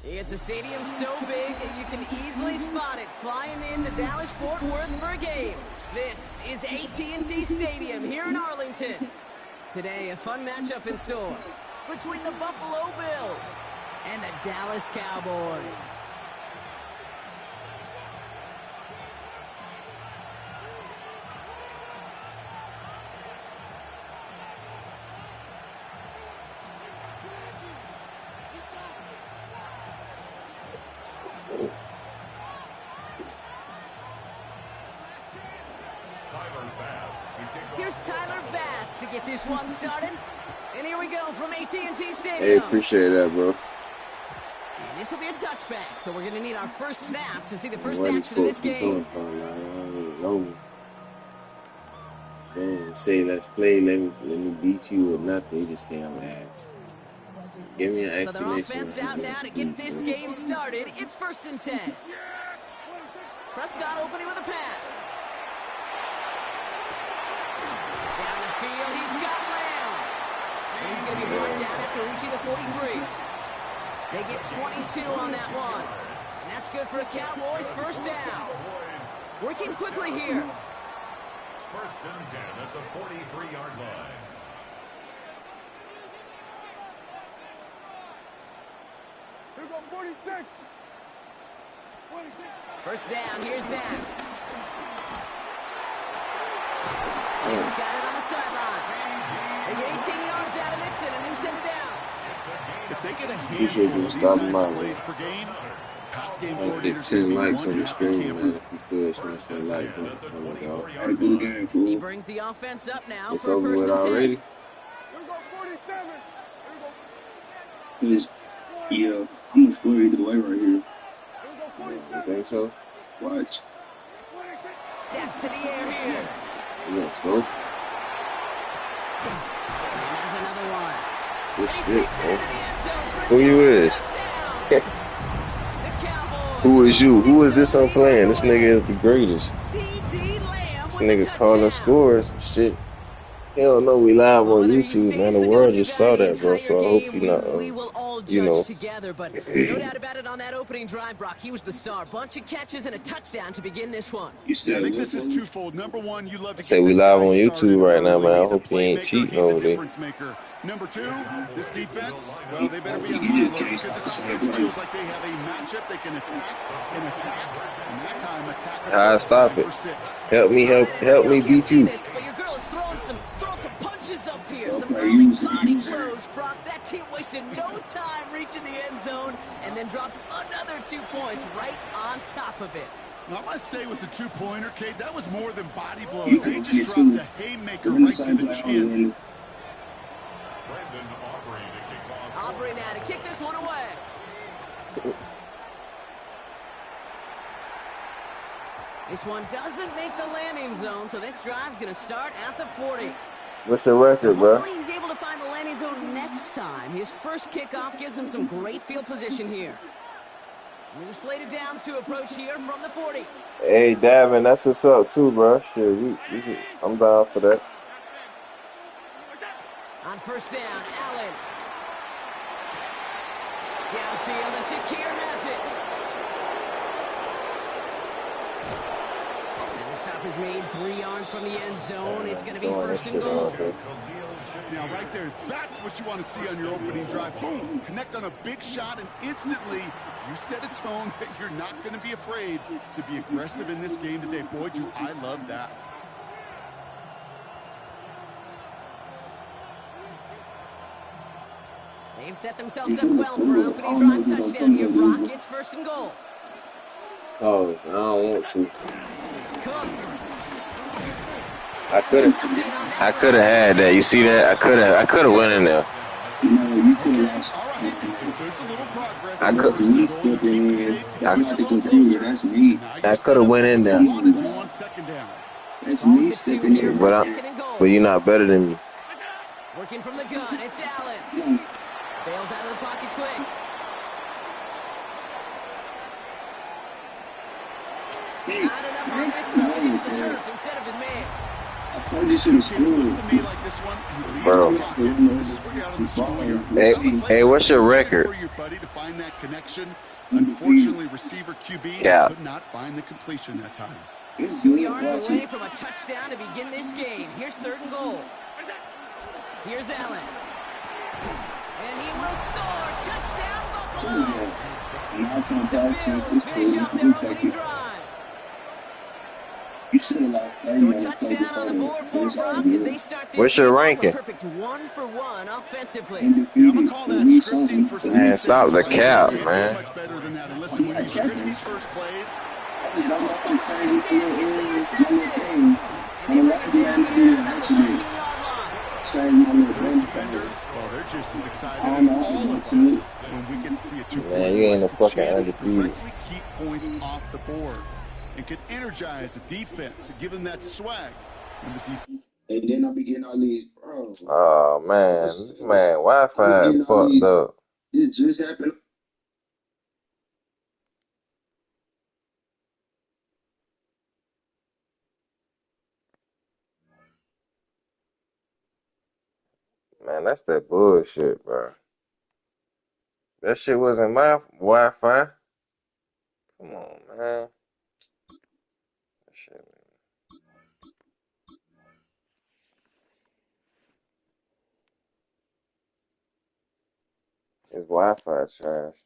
It's a stadium so big you can easily spot it flying in to Dallas-Fort Worth for a game. This is AT&T Stadium here in Arlington. Today, a fun matchup in store between the Buffalo Bills and the Dallas Cowboys. Here's Tyler Bass to get this one started. And here we go from AT&T Stadium. Hey, appreciate that, bro. And this will be a touchback, so we're going to need our first snap to see the first action of this game. Man, say let's play, let me beat you or nothing. You just say I'm ass. Give me an So their explanation. offense out now to get this game started. It's first and 10. Prescott opening with a pass. Down the field, he's got Lamb. And he's going to be brought down after reaching the 43. They get 22 on that one. And that's good for a Cowboys first down. Working quickly here. First and 10 at the 43-yard line. Here we go, 46. First down, here's Dak. He's got it on the sideline. They get 18 yards out of it and a new set of downs. If they get a Appreciate handful you of these stopping types by, of man. plays per game, pass game Let's get coordinators 10 are likes going on to the have to screen, camp man. If you could, smash that like button. Oh my God. Have a good game, fool. He brings the offense up now It's for a over first with and 10. already. Here we go, 47. Here we go. Yeah, I'm gonna score either way right here. You think so? Watch. Dak to the air here. You gonna score? And there's another one. Good He shit, takes it bro. into the end zone for a Who you is? touchdown. The Cowboys. Who is you? Who is this I'm playing? This nigga is the greatest. C.D. Lamb This with a nigga calling touchdown. scores and shit. Hell no, we live Well, on whether he YouTube, man. stays The the world go-to just guy saw the that, bro. entire So I hope game, you not, we will all you judge know. together. But no doubt about it on that opening drive, Brock. He was the star. Bunch of catches and a touchdown to begin this one. You Yeah, I said think what, this is Bobby? twofold. Number one, you love I to say get we this live guy on started YouTube right now, early. man. I He's a hope you ain't playmaker. cheating He's a over there. difference maker. Number two, this defense, well, He, they better be on he high just alert can't because stop this us on offense the feels play. like they have a matchup they can attack and attack, and that time attack a How I third time stop it? for 6. Help me, All right, I know help y'all me can't beat see you. this, but your girl is throwing some punches up here. Go Some for it. early Use it. body Use it. blows, Brock. That team wasted no time reaching the end zone and then dropped another 2 points right on top of it. Now, I must say with the two-pointer, Kate, that was more than body You blows. They can just get dropped to a haymaker run the right to side the play. chin. Brandon Aubrey to kick off. Aubrey now to kick this one away. This one doesn't make the landing zone, so this drive's going to start at the 40. What's your record, bro? Hopefully he's able to find the landing zone next time. His first kickoff gives him some great field position here. New slated downs to approach here from the 40. Hey, Davin, that's what's up too, bro. Shit, I'm down for that. On first down, Allen. Downfield, and Shakir has it. And the stop is made 3 yards from the end zone. It's going to be first and goal. Now, right there, that's what you want to see on your opening drive. Boom, connect on a big shot, and instantly you set a tone that you're not going to be afraid to be aggressive in this game today. Boy, do I love that. They've set themselves up well for an opening drive touchdown here, Brock. It's first and goal. Oh, I don't want to. Cook. I could have had that. You see that? I could have went in there. You know, you could have lost. All right, there's a little progress. I could. Me stepping in. That's not the computer. That's me. I could have went in there. That's me stepping in. But you're not better than me. Working from the gun, it's Allen. Bails out of the pocket quick. Not enough on this throw. Hits the turf instead of his man. I told you should have scored. Bro. Hey, what's your record? Unfortunately, receiver QB could not find the completion that time. 2 yards away from a touchdown to begin this game. Here's third and goal. Here's Allen. And he will score. Touchdown, Buffalo. The Bills finish up their opening drive. You should have lost. So a touchdown on the board for Brock as they start this What's your game off a ranking? perfect 1-for-1 offensively. I'm gonna call that scripting for Man, stop the cap, man. Much better than that. And listen, when you script these first plays, And all of them started to feel and the last man here yesterday. Starting my little those brain defenders, well, they're just as excited I as don't know. all of us when we get to see a two-point Man, you ain't no play. It's a fucking chance to undefeated. directly keep points off the board and can energize a defense and give them that swag. And the defense. And then I'll be getting all these, bro. Oh man, this man Wi-Fi fucked up. It just happened. Man, that's that bullshit, bro. That shit wasn't my Wi-Fi. Come on, man. That shit. His Wi-Fi is trash.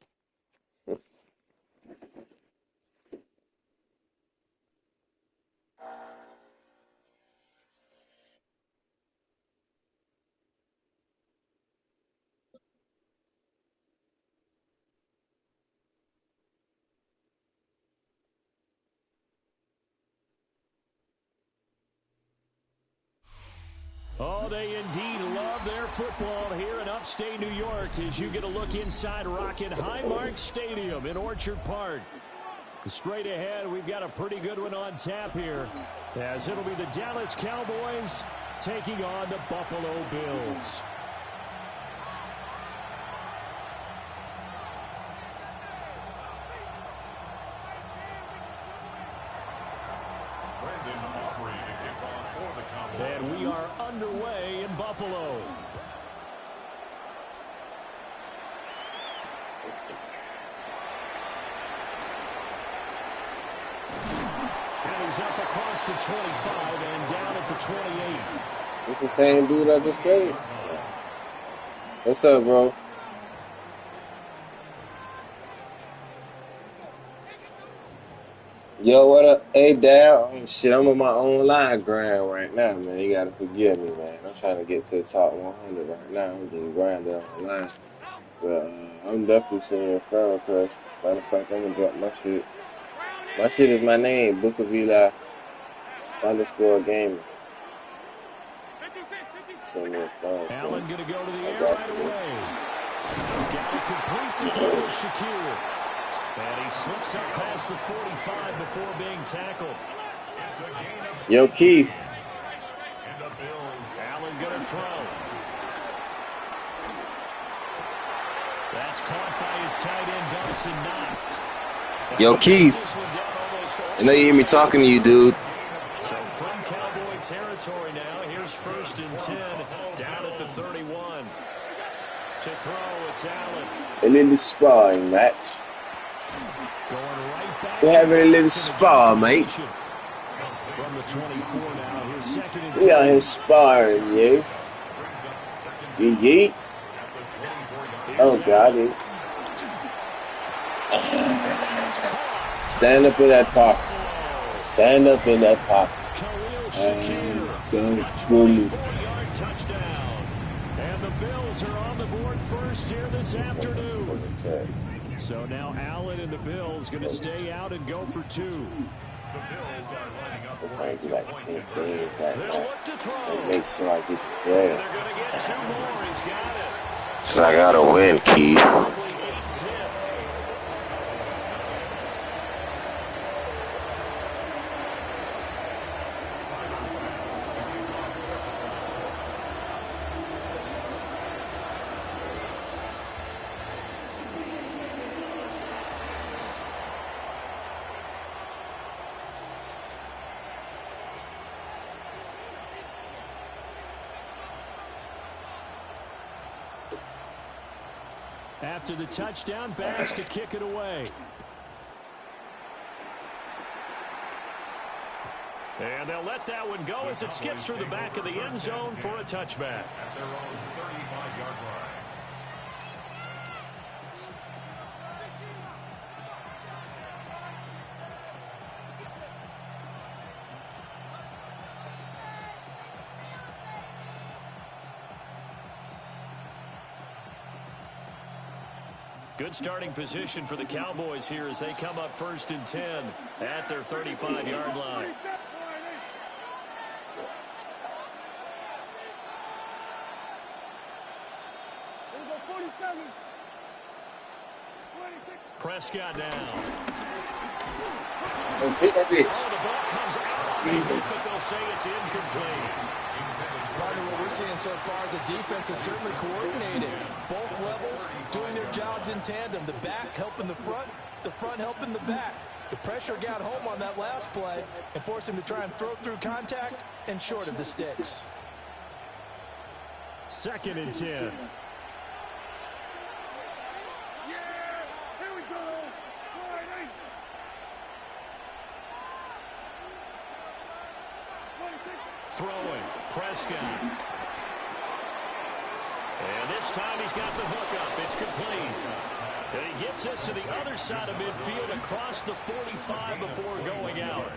Oh, they indeed love their football here in upstate New York as you get a look inside Rocket Highmark Stadium in Orchard Park. Straight ahead, we've got a pretty good one on tap here, as it'll be the Dallas Cowboys taking on the Buffalo Bills. Brandon Aubrey to kick off for the And we are underway in Buffalo. And he's up across the 25 and down at the 28. It's the same dude I just played. What's up, bro? Yo, what up? Hey, Dad. Oh, shit, I'm on my own line grind right now, man. You gotta forgive me, man. I'm trying to get to the top 100 right now. I'm getting grinded online. But I'm definitely seeing your Pharaoh Crush. Matter of fact, I'm gonna drop my shit. My shit is my name, BookofEliGaming. Allen going to go to the air right away. Got it complete to Khalil Shakir. And he slips up past the 45 before being tackled. Yo, Keith. Allen going to throw. That's caught by his tight end, Dawson Knox. Yo, Keith. I know you hear me talking to you, dude. So from Cowboy territory now, here's 1st and 10, down at the 31. To throw, it's Allen. A little sparring match. Going right back. We're having a little spar, mate. From the 24 now, here's 2nd and 10. We out here sparring, you. Yeet. Oh, got it. Stand up in that pocket. Stand up in that pocket. And touchdown. And the Bills are on the board first here this afternoon. So now Allen and the Bills going to stay out and go for 2. The Bills are lining up I'm trying to do like the same thing right They'll now. look to throw. It makes so I get the And draft. they're going to get 2 more. He's got it. So I gotta win, Keith. Probably 8-zip. After the touchdown, Bass to kick it away. And they'll let that one go as it skips through the back of the end zone for a touchback. at their own 35-yard line. Good starting position for the Cowboys here as they come up 1st and 10 at their 35-yard line. Prescott down. Pick that bitch. Oh, the ball comes out on the hook, but they'll say it's incomplete. Partner, what we're seeing so far is the defense is certainly coordinated. Both levels doing their jobs in tandem. The back helping the front helping the back. The pressure got home on that last play and forced him to try and throw through contact and short of the sticks. 2nd and 10. Throwing, Prescott. And this time he's got the hook up. It's complete. And he gets us to the other side of midfield across the 45 before going out.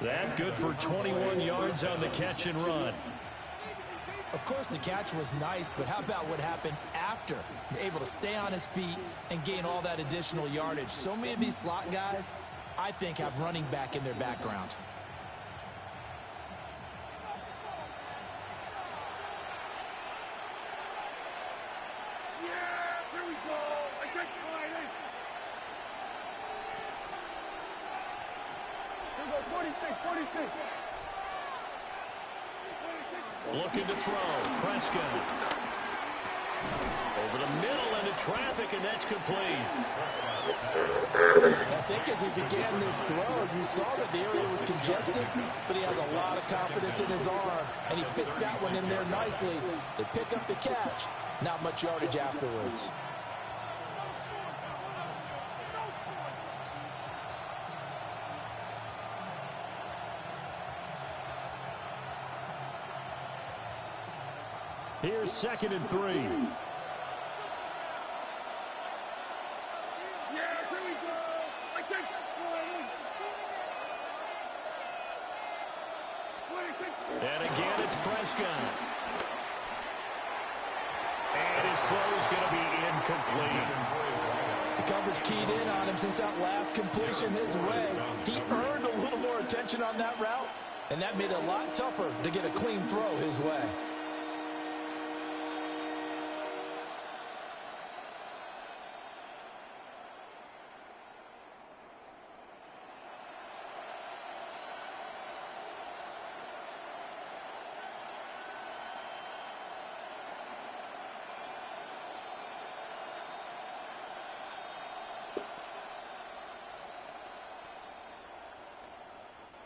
That good for 21 yards on the catch and run. Of course, the catch was nice, but how about what happened after? Able to stay on his feet and gain all that additional yardage. So many of these slot guys, I think, have running back in their background. Looking to throw. Prescott. Over the middle into traffic, and that's complete. I think as he began this throw, you saw that the area was congested, but he has a lot of confidence in his arm, and he fits that one in there nicely. They pick up the catch. Not much yardage afterwards. Here's 2nd and 3. And again, it's Prescott. And his throw's going to be incomplete. The coverage keyed in on him since that last completion his way. He earned a little more attention on that route, and that made it a lot tougher to get a clean throw his way.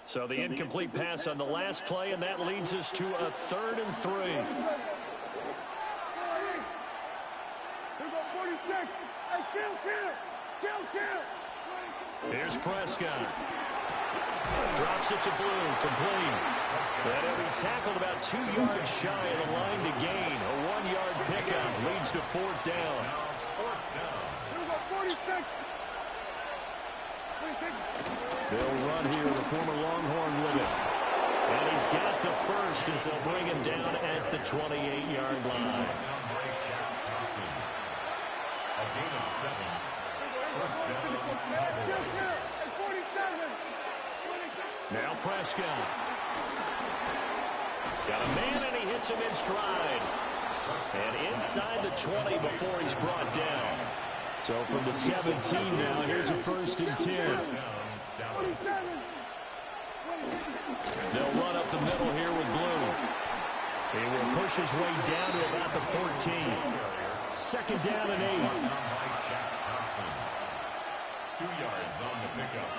So the incomplete pass on the last play, and that leads us to a 3rd and 3. Here's Prescott. Drops it to Blue, complete. And he'll be tackled about 2 yards shy of the line to gain. A 1-yard pickup leads to 4th down. They'll run here, the former Longhorn with it. And he's got the first as they'll bring him down at the 28-yard line. A gain of 7. First down, Cowboys. Now Prescott. Got a man, and he hits him in stride. And inside the 20 before he's brought down. So from the 17 now, here's a 1st and 10. They'll run up the middle here with Blue. He will push his way down to about the 14. 2nd down and 8. 2 yards on the pickup.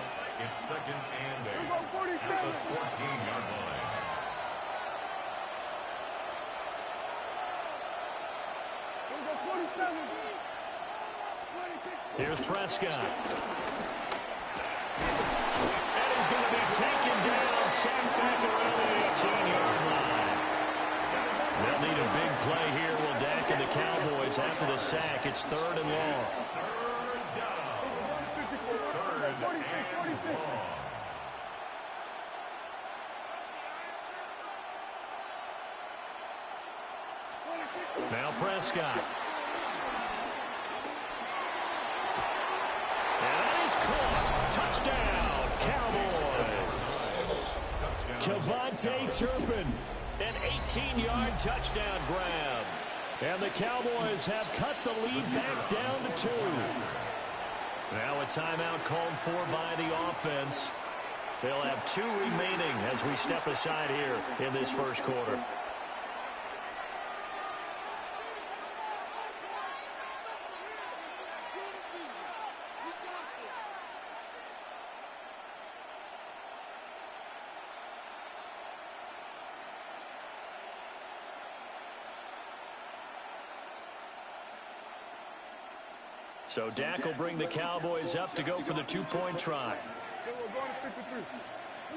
It's 2nd and 8 at the 14-yard line. Here's Prescott. And he's going to be taken down, sacked back around the 18-yard line. They'll need a big play here. Will Dak and the Cowboys after the sack. It's 3rd and long. Now Prescott. And that is caught. Touchdown, Cowboys. Kevontae Turpin, an 18-yard touchdown grab. And the Cowboys have cut the lead back down to 2. Now a timeout called for by the offense. They'll have 2 remaining as we step aside here in this first quarter. So Dak will bring the Cowboys up to go for the 2-point try.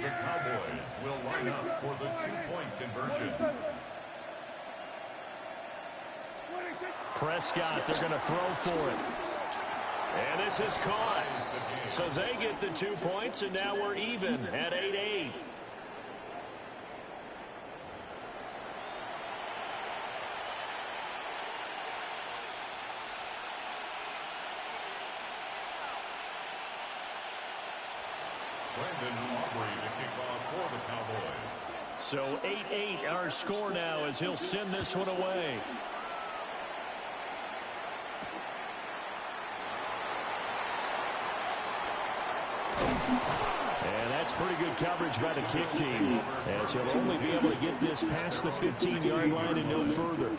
The Cowboys will line up for the 2-point conversion. Prescott, they're going to throw for it. And this is caught. So they get the 2 points, and now we're even at 8-8. So 8-8 our score now as he'll send this one away. And that's pretty good coverage by the kick team, as he'll only be able to get this past the 15-yard line and no further.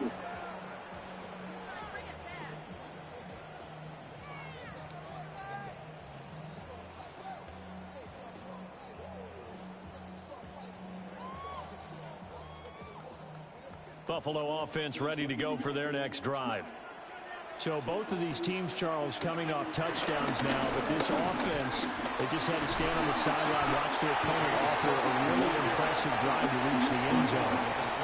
Buffalo offense ready to go for their next drive. So both of these teams, Charles, coming off touchdowns now, but this offense, they just had to stand on the sideline, watch their opponent offer a really impressive drive to reach the end zone.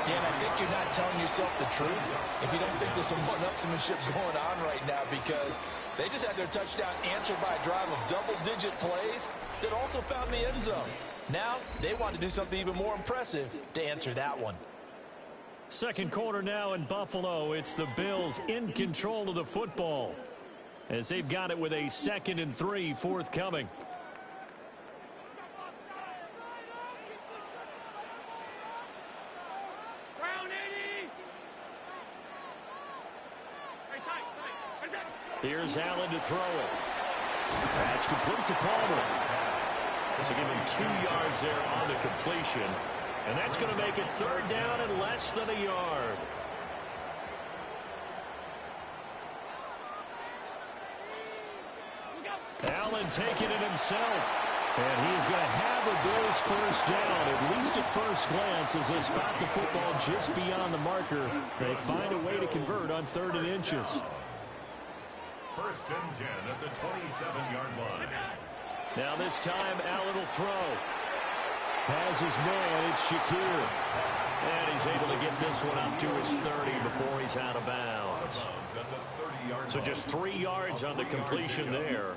Yeah, and I think you're not telling yourself the truth if you don't think there's some one-upsmanship going on right now, because they just had their touchdown answered by a drive of double-digit plays that also found the end zone. Now they want to do something even more impressive to answer that one. Second quarter now in Buffalo. It's the Bills in control of the football as they've got it with a 2nd and 3 forthcoming. Here's Allen to throw it. That's complete to Palmer. So give him 2 yards there on the completion. And that's going to make it 3rd down and less than a yard. Allen taking it himself. And he's going to have the Bills first down, at least at first glance, as they spot the football just beyond the marker. They find a way to convert on 3rd and inches. 1st and 10 at the 27-yard line. Now this time, Allen will throw. Has his man, it's Shakir. And he's able to get this one up to his 30 before he's out of bounds. So just 3 yards on the completion there.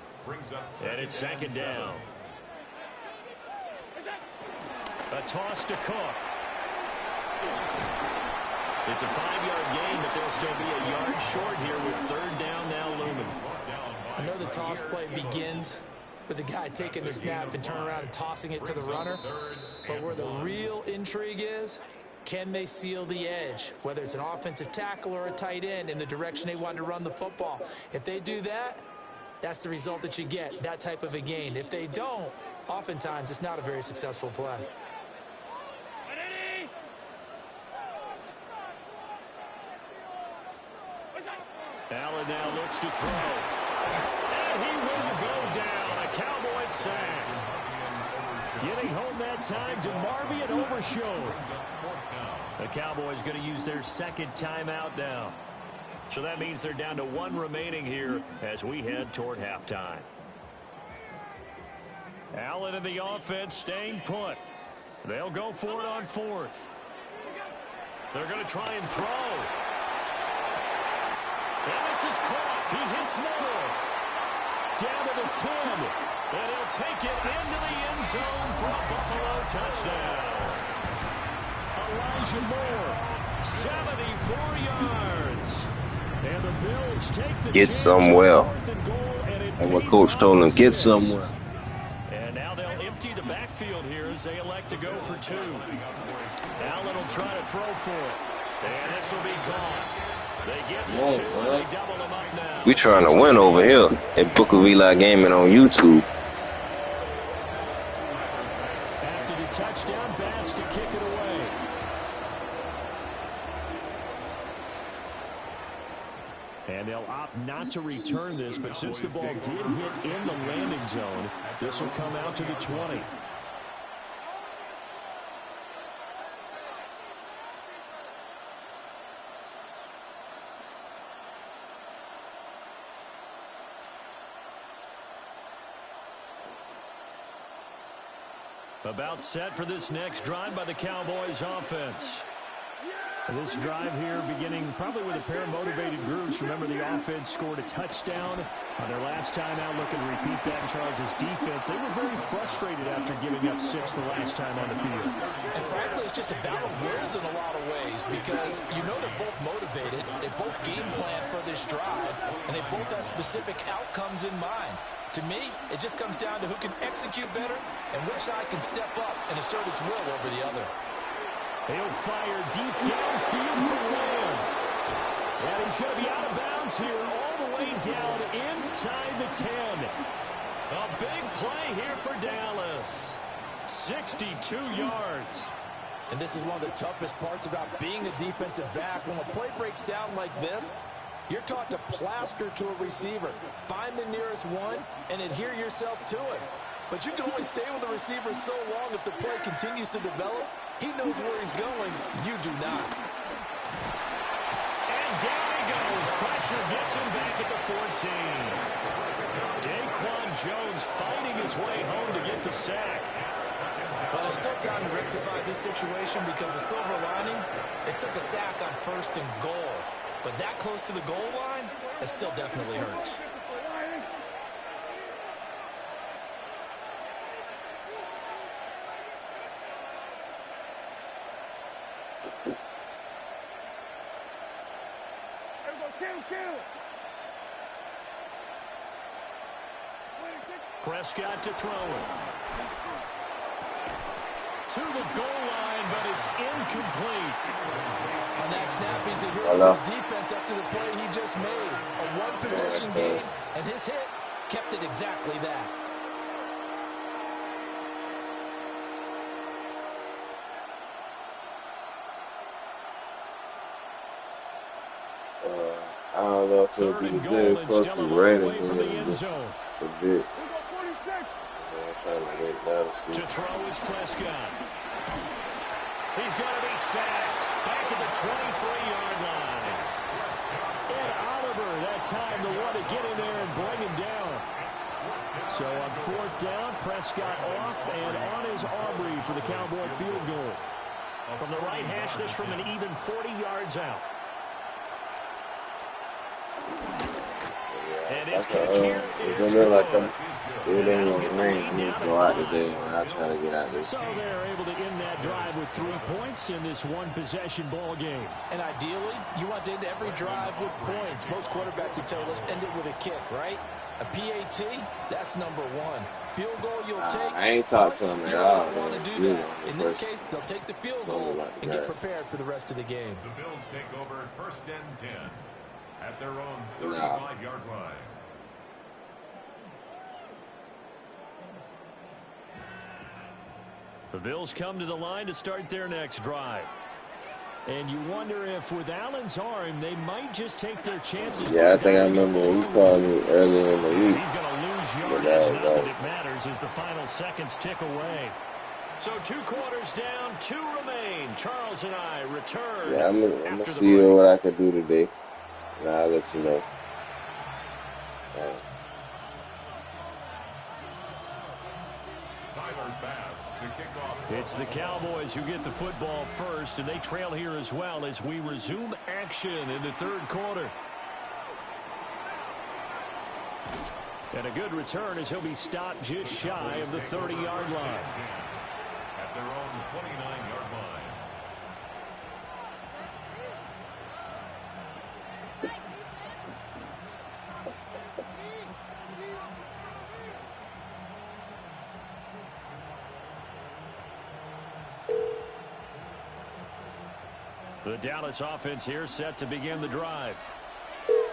And it's 2nd down. A toss to Cook. It's a 5-yard gain, but they'll still be a yard short here with 3rd down now looming. I know the toss play begins with the guy taking the snap and turn around and tossing it to the runner. But where the real intrigue is, can they seal the edge, whether it's an offensive tackle or a tight end, in the direction they want to run the football? If they do that, that's the result that you get, that type of a gain. If they don't, oftentimes it's not a very successful play. Allen now looks to throw. And he will go down. A Cowboy sack. Getting home that time to Marvy and Overshown. The Cowboys going to use their 2nd timeout now. So that means they're down to 1 remaining here as we head toward halftime. Allen and the offense staying put. They'll go for it on 4th. They're going to try and throw. And this is caught. He hits Moore. Down to the 10. And he'll take it into the end zone for a Buffalo touchdown. Elijah Moore, 74 yards. And the Bills take the Get somewhere. And what Coach told them, get somewhere. And now they'll empty the backfield here as they elect to go for 2. Allen will try to throw for it. And this will be caught. They get the 2 and they double them up now. We trying to win over here at BookofEliGaming on YouTube. After the touchdown, Bass to kick it away. And they'll opt not to return this, but since the ball did hit in the landing zone, this will come out to the 20. About set for this next drive by the Cowboys offense. This drive here beginning probably with a pair of motivated groups. Remember, the offense scored a touchdown on their last time out. Looking to repeat that in Charles's defense. They were very frustrated after giving up 6 the last time on the field. And frankly, it's just a battle of wills in a lot of ways, because you know they're both motivated. They both game plan for this drive, and they both have specific outcomes in mind. To me, it just comes down to who can execute better and which side can step up and assert its will over the other. He'll fire deep downfield for Lamb. And he's going to be out of bounds here all the way down inside the 10. A big play here for Dallas. 62 yards. And this is one of the toughest parts about being a defensive back. When a play breaks down like this, you're taught to plaster to a receiver. Find the nearest one and adhere yourself to it. But you can only stay with the receiver so long if the play continues to develop. He knows where he's going. You do not. pressure gets him back at the 14. Daquan Jones fighting his way home to get the sack. Well, there's still time to rectify this situation because the silver lining, it took a sack on 1st and goal. But that close to the goal line, it still definitely hurts. Prescott to throw it. To the goal line, but it's incomplete. On that snap, he's a hero of his defense up to the play he just made. A one-possession game, and his hit kept it exactly that. I don't know if it'll be the good close to Raiders from the end zone. A bit. To throw is Prescott. He's going to be sacked back at the 23-yard line. Ed Oliver that time the one to get in there and bring him down. So on 4th down, Prescott off and on is Aubrey for the Cowboy field goal. From the right hash, this from an even 40 yards out. And his kick here is good. It ain't gonna rain. You go out today, and I'll try to get out there. So they're able to end that drive with 3 points in this one-possession ball game. And ideally, you want to end every drive with points. Most quarterbacks would tell you, let's end it with a kick, right? A PAT, that's number 1. Field goal you'll take. I ain't talked to him at all. Want to do that. In this case, they'll take the field goal and get prepared for the rest of the game. The Bills take over 1st and 10 at their own 35-yard line. The Bills come to the line to start their next drive. And you wonder if with Allen's arm, they might just take their chances. Yeah, I think I remember he called me earlier in the week. He's going to lose yardage. Not that it matters as the final seconds tick away. So 2 quarters down, 2 remain. Charles and I return. Yeah, I'm going to see what I can do today. And I'll let you know. It's the Cowboys who get the football first, and they trail here as well as we resume action in the 3rd quarter. And a good return as he'll be stopped just shy of the 30-yard line. At their own 29-yard line. The Dallas offense here set to begin the drive.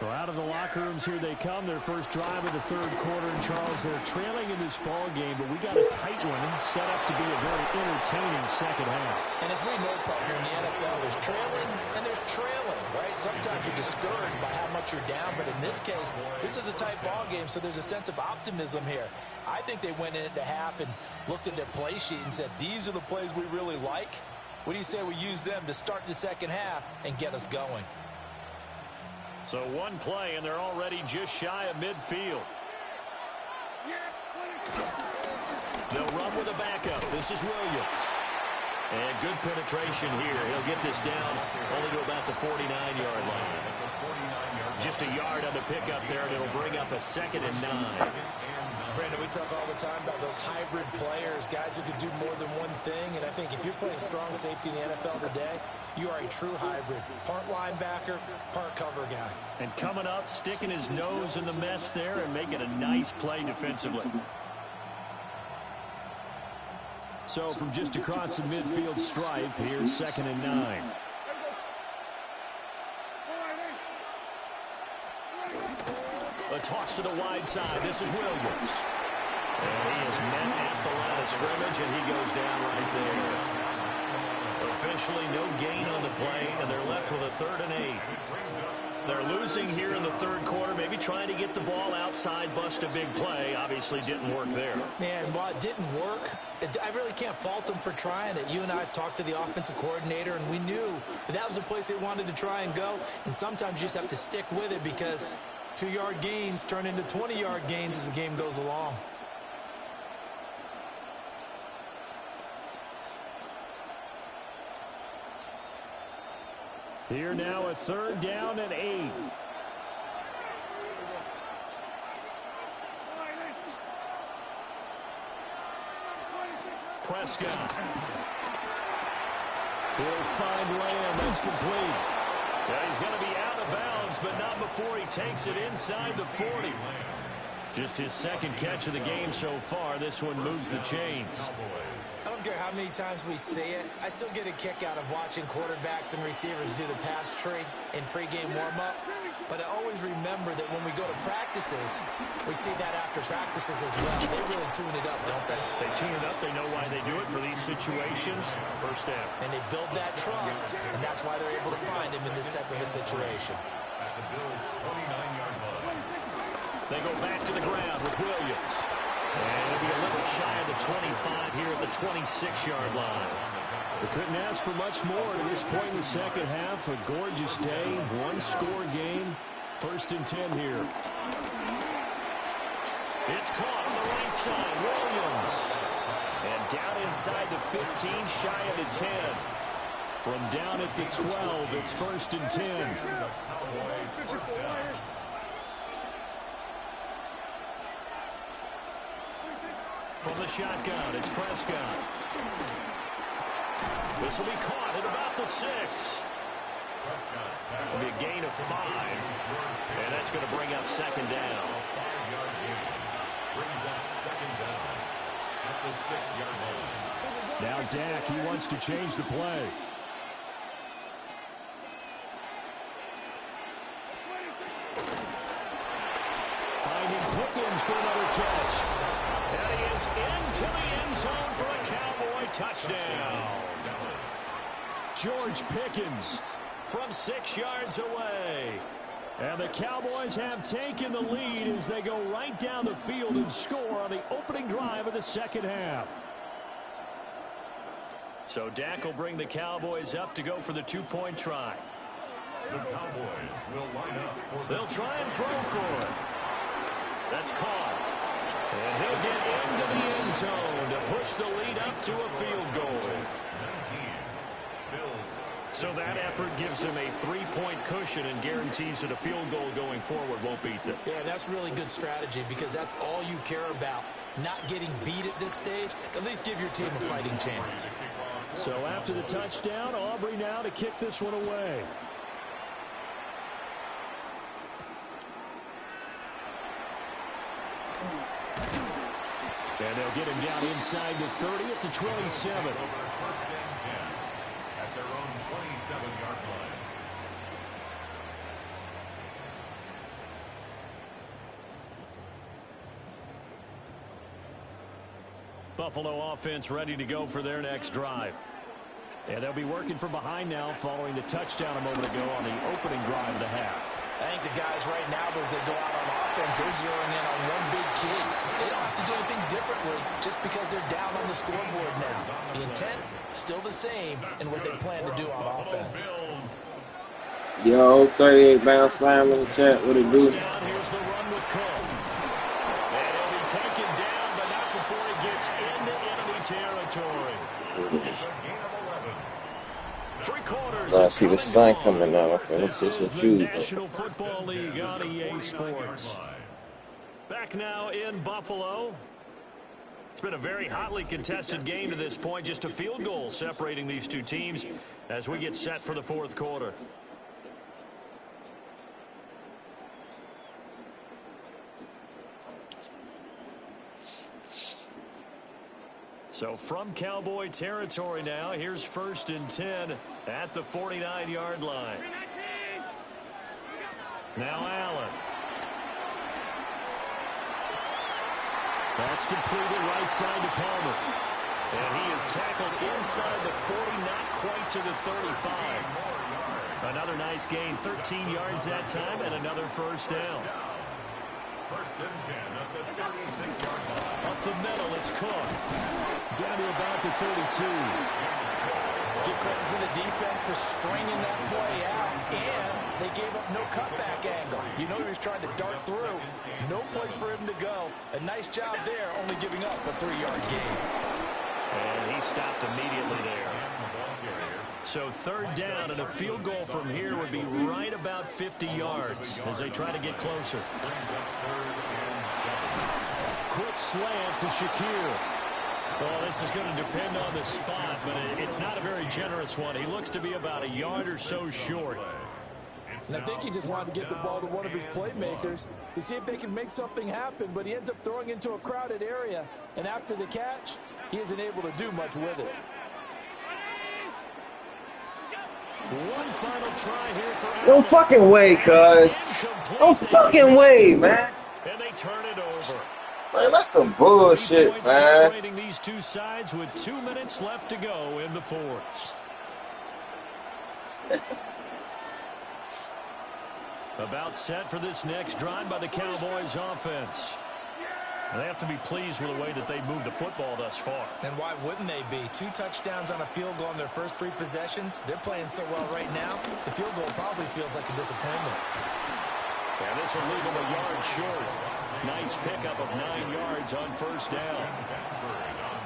So out of the locker rooms here they come. Their first drive of the 3rd quarter. And Charles, they're trailing in this ball game, but we got a tight one set up to be a very entertaining second half. And as we know, partner, in the NFL, there's trailing and there's trailing, right? Sometimes you're discouraged by how much you're down, but in this case, this is a tight ball game, so there's a sense of optimism here. I think they went into half and looked at their play sheet and said, these are the plays we really like. What do you say we use them to start the second half and get us going? So 1 play, and they're already just shy of midfield. They'll run with a backup. This is Williams. And good penetration here. He'll get this down only to about the 49-yard line. Just a yard on the pickup there, and it'll bring up a 2nd and 9. Brandon, we talk all the time about those hybrid players, guys who can do more than one thing, and I think if you're playing strong safety in the NFL today, you are a true hybrid. Part linebacker, part cover guy. And coming up, sticking his nose in the mess there and making a nice play defensively. So from just across the midfield stripe, here's 2nd and 9. A toss to the wide side. This is Williams. And he is met at the line of scrimmage, and he goes down right there. Officially no gain on the play, and they're left with a 3rd and 8. They're losing here in the third quarter, maybe trying to get the ball outside, bust a big play. Obviously didn't work there. And while it didn't work, I really can't fault them for trying it. You and I have talked to the offensive coordinator, and we knew that was a place they wanted to try and go. And sometimes you just have to stick with it because 2-yard gains turn into 20-yard gains as the game goes along. Here now a 3rd down and 8. Prescott. He'll find Lamb. That's complete. Yeah, he's going to be out of bounds, but not before he takes it inside the 40. Just his 2nd catch of the game so far. This one moves the chains. I don't care how many times we see it. I still get a kick out of watching quarterbacks and receivers do the pass tree in pregame warm-up. But I always remember that when we go to practices, we see that after practices as well. They really tune it up, don't they? They tune it up. They know why they do it for these situations. First down. And they build that trust, and that's why they're able to find him in this type of a situation. At the Bills' 29-yard line. They go back to the ground with Williams. And it'll be a little shy of the 25 here at the 26-yard line. We couldn't ask for much more to this point in the second half. A gorgeous day, 1-score game. 1st and 10 here. It's caught on the right side. Williams. And down inside the 15, shy of the 10. From down at the 12, it's 1st and 10. From the shotgun, it's Prescott. This will be caught at about the 6. It'll be a gain of 5. And that's going to bring up 2nd down. Brings up 2nd down at the 6-yard line. Now Dak, he wants to change the play. Finding Pickens for another catch. And he is into the end zone for a Cowboy touchdown. George Pickens from 6 yards away. And the Cowboys have taken the lead as they go right down the field and score on the opening drive of the second half. So Dak will bring the Cowboys up to go for the 2-point try. The Cowboys will line up for They'll try and throw for it. That's caught. And he'll get into the end zone to push the lead up to a field goal. 19. Bills. So that effort gives him a 3-point cushion and guarantees that a field goal going forward won't beat them. Yeah, that's really good strategy because that's all you care about. Not getting beat at this stage. At least give your team a fighting chance. So after the touchdown, Aubrey now to kick this one away. And they'll get him down inside the 30 at the 27. 1st and 10 at their own 27-yard line. Buffalo offense ready to go for their next drive. And they'll be working from behind now following the touchdown a moment ago on the opening drive of the half. I think the guys right now, as they go out on offense, they're zeroing in on one big key. They don't have to do anything differently just because they're down on the scoreboard now. The intent, still the same in what they plan to do on offense. Yo, 38 bounce spam in the chat. What it do? Here's the run with Cole. And he'll be taken down, but not before he gets into enemy territory. It's a gain of 11. 3/4. I see the sun coming out. This is the National Football League on EA Sports. Back now in Buffalo. It's been a very hotly contested game to this point. Just a field goal separating these two teams as we get set for the 4th quarter. So from Cowboy territory now, here's 1st and 10 at the 49-yard line. Now Allen. That's completed right side to Palmer. And he is tackled inside the 40, not quite to the 35. Another nice gain, 13 yards that time, and another first down. First and 10 at the 36-yard line. Up the middle, it's Cook. Down to about the 32. Give credit to the defense for stringing that play out, and they gave up no cutback angle. You know he was trying to dart through. No place for him to go. A nice job there, only giving up a 3-yard gain. And he stopped immediately there. So third down, and a field goal from here would be right about 50 yards as they try to get closer. Quick slant to Shakir. Well, this is going to depend on the spot, but it's not a very generous one. He looks to be about a yard or so short. And I think he just wanted to get the ball to one of his playmakers to see if they can make something happen, but he ends up throwing into a crowded area, and after the catch, he isn't able to do much with it. One final try here for No fucking way, cuz. No fucking way, man. And they turn it over. Man, that's some bullshit, man. Separating these two sides with 2 minutes left to go in the fourth. About set for this next drive by the Cowboys offense. They have to be pleased with the way that they moved the football thus far. And why wouldn't they be? 2 touchdowns on a field goal in their first 3 possessions. They're playing so well right now, the field goal probably feels like a disappointment. And this will leave them a yard short. Nice pickup of 9 yards on first down.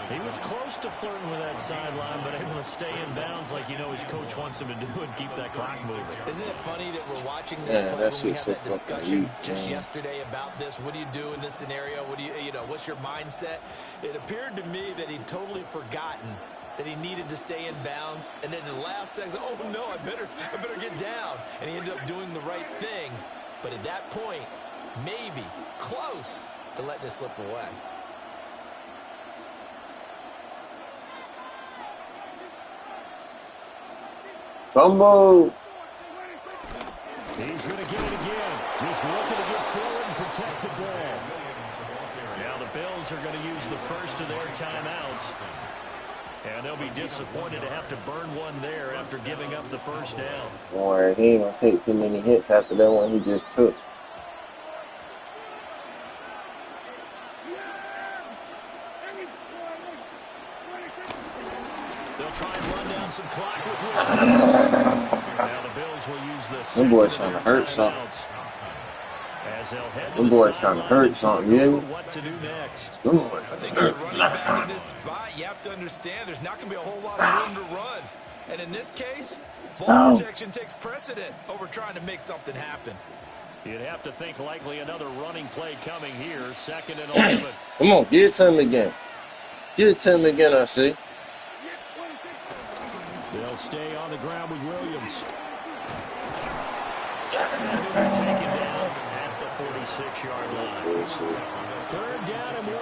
He was close to flirting with that sideline, but able to stay in bounds like you know his coach wants him to do and keep that clock moving. Isn't it funny that we're watching this play when we had that discussion just yesterday about this? What do you do in this scenario? What do you know, what's your mindset? It appeared to me that he'd totally forgotten that he needed to stay in bounds, and then the last second, oh no, I better get down. And he ended up doing the right thing. But at that point, maybe close to letting it slip away. Fumble. He's going to get it again. Just looking to get forward and protect the ball. Now the Bills are going to use the first of their timeouts. And they'll be disappointed to have to burn one there after giving up the first down. Boy, he ain't going to take too many hits after that one he just took. They'll try and run down some clock with Williams. Now the Bills will use the them boys trying to hurt something. Them boys trying to hurt something, you hear me? What to do next? Them boys I think as a running back in this spot, you have to understand there's not going to be a whole lot of room to run. And in this case, ball protection takes precedent over trying to make something happen. You'd have to think likely another running play coming here, 2nd and 11. Come on, give it to him again. Give it to him again, I see. They'll stay on the ground with Williams. Taken down at the 46-yard line. 3rd down and 1.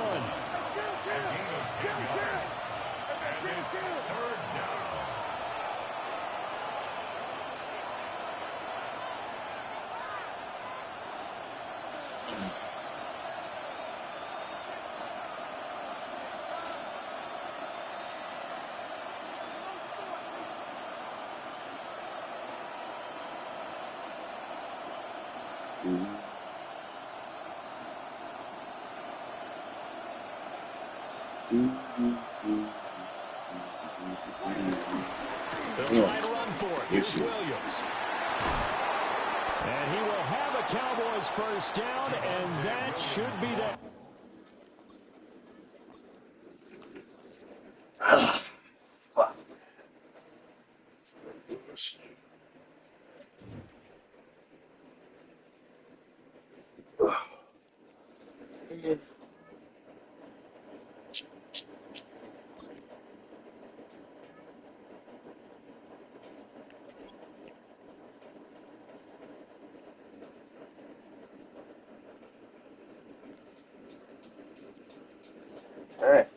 They'll try to run for it. Here's Williams. And he will have a Cowboys first down, and that should be that. Fuck. All right.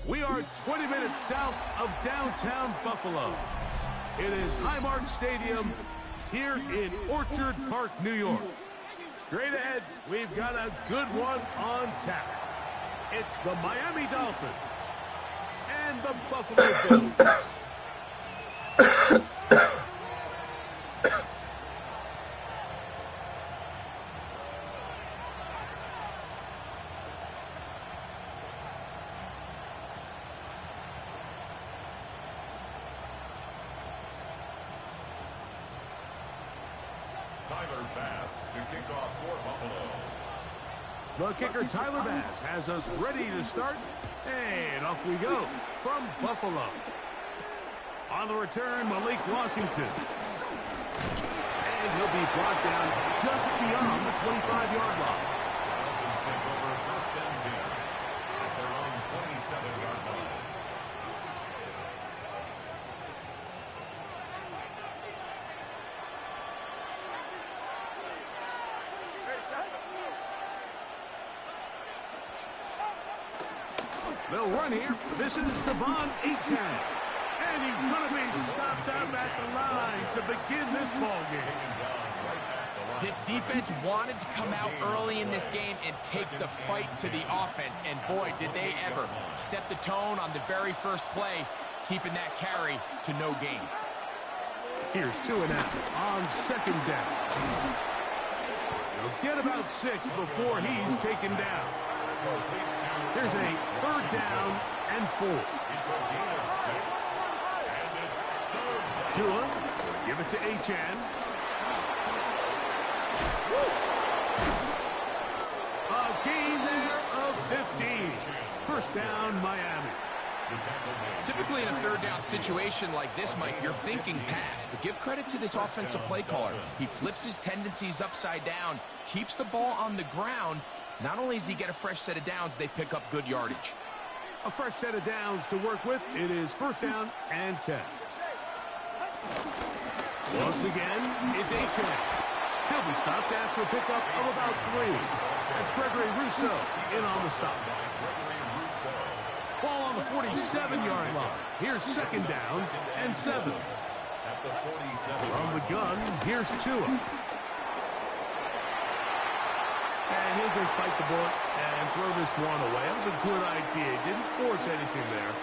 We are 20 minutes south of downtown Buffalo. It is Highmark Stadium here in Orchard Park, New York. Straight ahead, we've got a good one on tap. It's the Miami Dolphins and the Buffalo Bills. The kicker, Tyler Bass, has us ready to start. And off we go from Buffalo. On the return, Malik Washington. And he'll be brought down just beyond the 25-yard line. Dolphins take over first and 10 at their own 27-yard line. They'll run here. This is Devon Achane. And he's going to be stopped up at the line to begin this ball game. This defense wanted to come out early in this game and take the fight to the offense. And boy, did they ever set the tone on the very first play, keeping that carry to no gain. Here's 2 and out on second down. He'll get about 6 before he's taken down. Here's a third down and 4. Tua, give it to Achane. A gain there of 15. First down, Miami. Typically in a third down situation like this, Mike, you're thinking pass, but give credit to this offensive play caller. He flips his tendencies upside down, keeps the ball on the ground. Not only does he get a fresh set of downs, they pick up good yardage. A fresh set of downs to work with. It is first down and 10. Once again, it's Achane. He'll be stopped after a pickup of about 3. That's Gregory Rousseau in on the stop. Ball on the 47-yard line. Here's second down and 7. From the gun, here's Tua. And he'll just bite the bullet and throw this one away. That was a good idea. He didn't force anything there.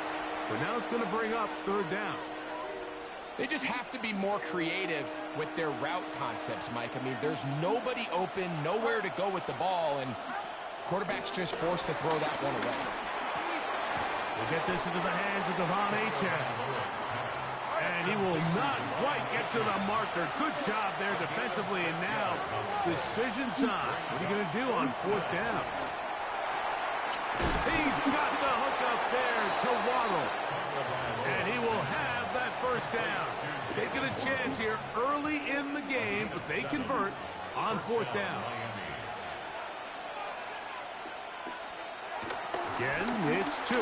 But now it's going to bring up third down. They just have to be more creative with their route concepts, Mike. I mean, there's nobody open, nowhere to go with the ball, and quarterback's just forced to throw that one away. We'll get this into the hands of Devon Achane. And he will not quite get to the marker. Good job there defensively, and now decision time. What are you going to do on fourth down? He's got the hook up there to Waddle. And he will have that first down. Taking a chance here early in the game, but they convert on fourth down. Again, it's Tua.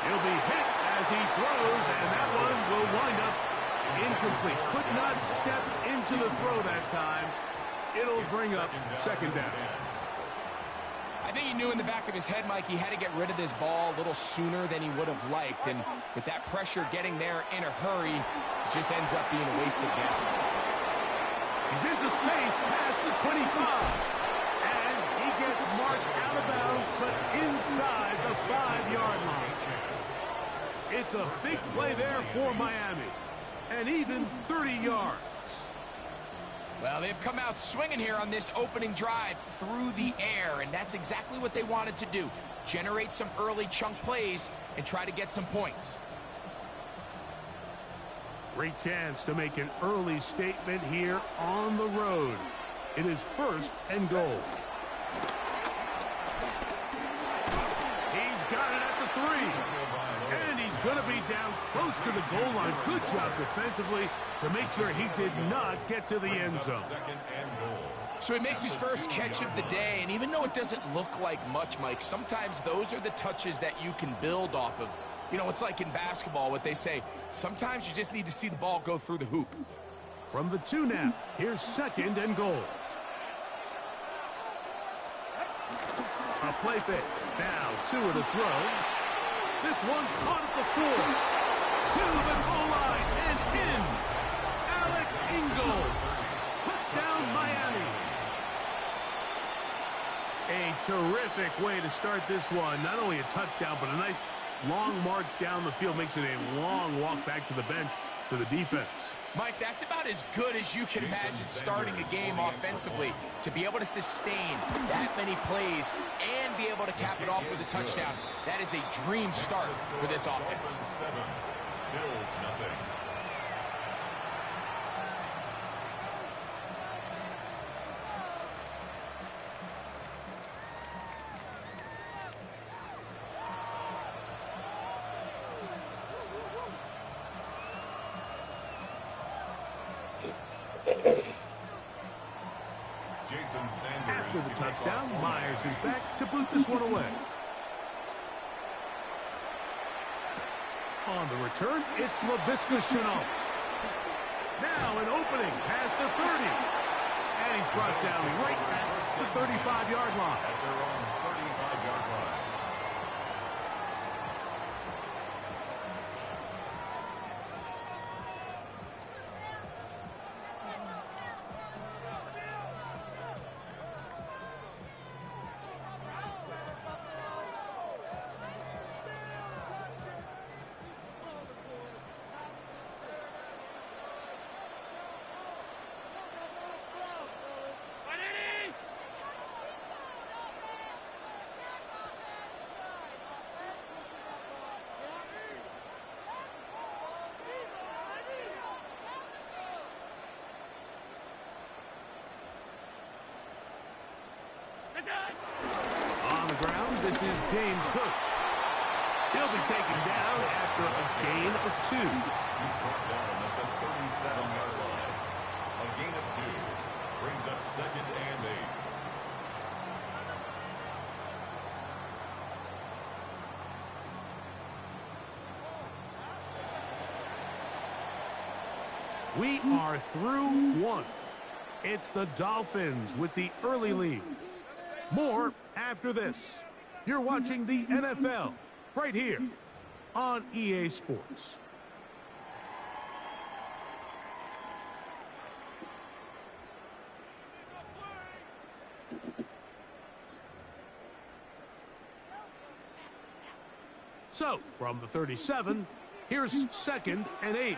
He'll be hit as he throws, and that one will wind up incomplete. Could not step into the throw that time. It'll bring up second down. I think he knew in the back of his head, Mike, he had to get rid of this ball a little sooner than he would have liked. And with that pressure getting there in a hurry, it just ends up being a wasted gap. He's into space past the 25. And he gets marked out of bounds, but inside the 5-yard line. It's a big play there for Miami. And even 30 yards. Well, they've come out swinging here on this opening drive through the air, and that's exactly what they wanted to do. Generate some early chunk plays and try to get some points. Great chance to make an early statement here on the road. It is 1st and goal. He's got it at the 3. And he's going to be down close to the goal line. Good job defensively to make sure he did not get to the end zone. So he makes his first catch of the day, and even though it doesn't look like much, Mike, sometimes those are the touches that you can build off of. You know, it's like in basketball, what they say, sometimes you just need to see the ball go through the hoop. From the 2 now, here's 2nd and goal. A play fake. Now 2 at the throw. This one caught at the 4. To the goal line and in. Alec Ingold. Touchdown, Miami. A terrific way to start this one. Not only a touchdown, but a nice long march down the field. Makes it a long walk back to the bench for the defense. Mike, that's about as good as you can imagine starting a game offensively. To be able to sustain that many plays and be able to cap it off with a touchdown, that is a dream start for this offense. Bills nothing. After the touchdown, Myers is back to boot this one away. On the return, it's LaVisca Chenault. Now an opening past the 30. And he's brought down right at the 35-yard line. At their own 35-yard line. On the ground, this is James Cook. He'll be taken down after a gain of 2. He's brought down at the 37-yard line. A gain of 2 brings up 2nd and 8. We are through 1. It's the Dolphins with the early lead. More after this. You're watching the NFL right here on EA Sports. So, from the 37, here's 2nd and 8.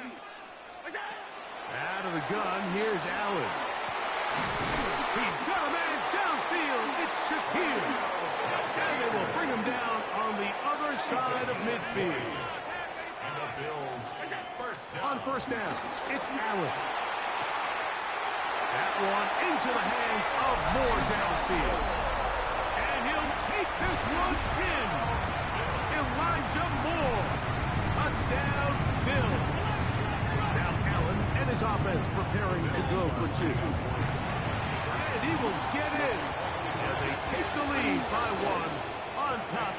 Out of the gun, here's Allen. He's got a man downfield. It's Shakir. And they will bring him down on the other side of midfield. And the Bills first down. On 1st down, it's Allen. That one into the hands of Moore downfield. And he'll take this one in. Elijah Moore. Touchdown, Bills. Now Allen and his offense preparing to go for 2. And he will get in. And they take the lead by 1 on top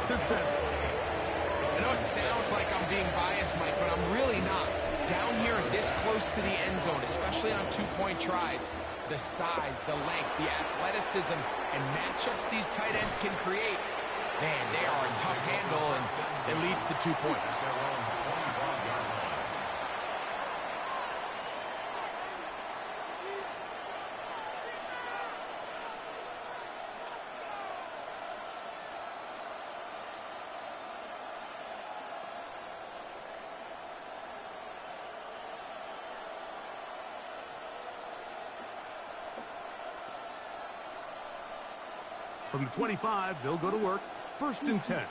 8-7. I know it sounds like I'm being biased, Mike, but I'm really not. Down here this close to the end zone, especially on 2-point tries, the size, the length, the athleticism, and matchups these tight ends can create, man, they are a tough handle, and it leads to 2 points. From the 25, they'll go to work. 1st and 10.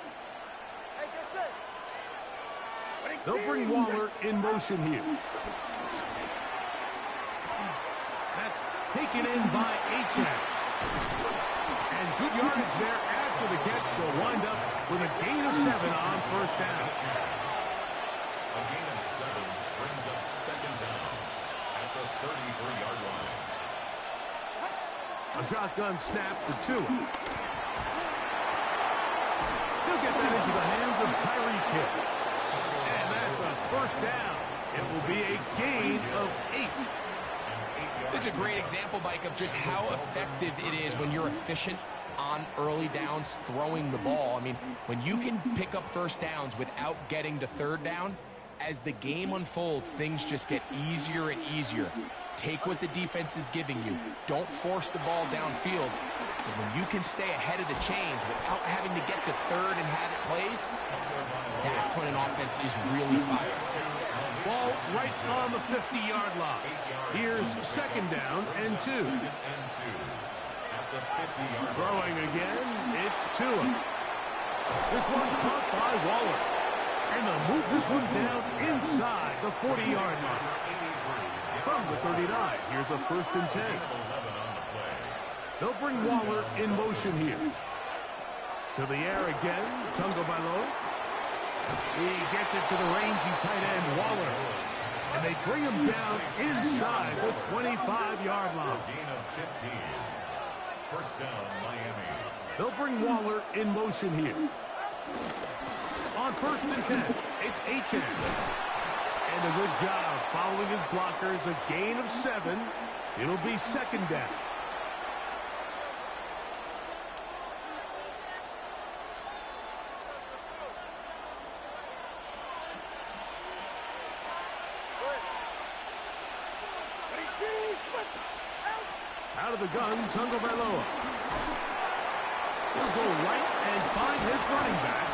They'll bring Waller in motion here. That's taken in by Achane. And good yardage there after the catch. They'll wind up with a gain of 7 on first down. A gain of 7 brings up second down at the 33-yard line. A shotgun snap to Tua. He'll get that into the hands of Tyreek Hill. And that's a first down. It will be a gain of 8. This is a great example, Mike, of just how effective it is when you're efficient on early downs throwing the ball. I mean, when you can pick up first downs without getting to third down, as the game unfolds, things just get easier and easier. Take what the defense is giving you. Don't force the ball downfield. And when you can stay ahead of the chains without having to get to third and have it plays, that's when an offense is really fired. Ball right on the 50-yard line. Here's second down and 2. Throwing again, it's Tua. This one caught by Waller. And they'll move this one down inside the 40-yard line. From the 39, here's a first and 10. They'll bring Waller in motion here. To the air again, Tagovailoa. He gets it to the rangy tight end, Waller. And they bring him down inside the 25-yard line. Gain of 15. First down, Miami. They'll bring Waller in motion here. On first and 10, it's Achane. And a good job following his blockers, a gain of 7. It'll be second down. Out of the gun, Tagovailoa. He'll go right and find his running back.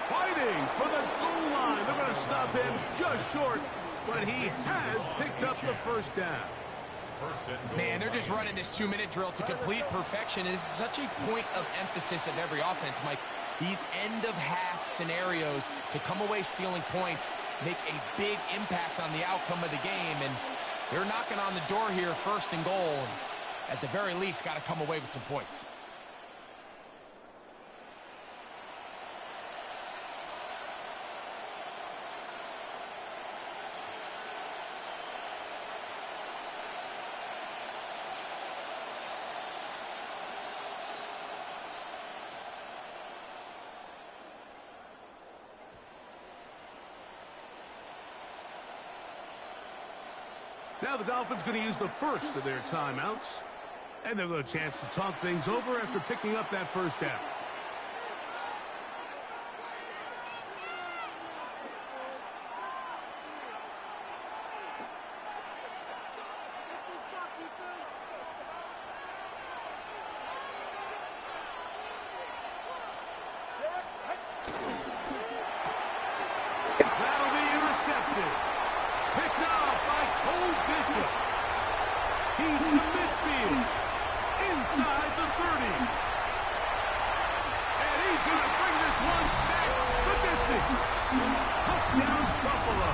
Fighting for the goal line. They're going to stop him just short, but he has picked up the first down. Man, they're just running this 2-minute drill to complete perfection. It is such a point of emphasis of every offense, Mike. These end-of-half scenarios to come away stealing points make a big impact on the outcome of the game, and they're knocking on the door here, first and goal. And at the very least, got to come away with some points. Now the Dolphins going to use the first of their timeouts. And they'll get a chance to talk things over after picking up that first down. That'll be intercepted. Picked off by Cole Bishop. He's to midfield. Inside the 30. And he's going to bring this one back the distance. Touchdown, Buffalo.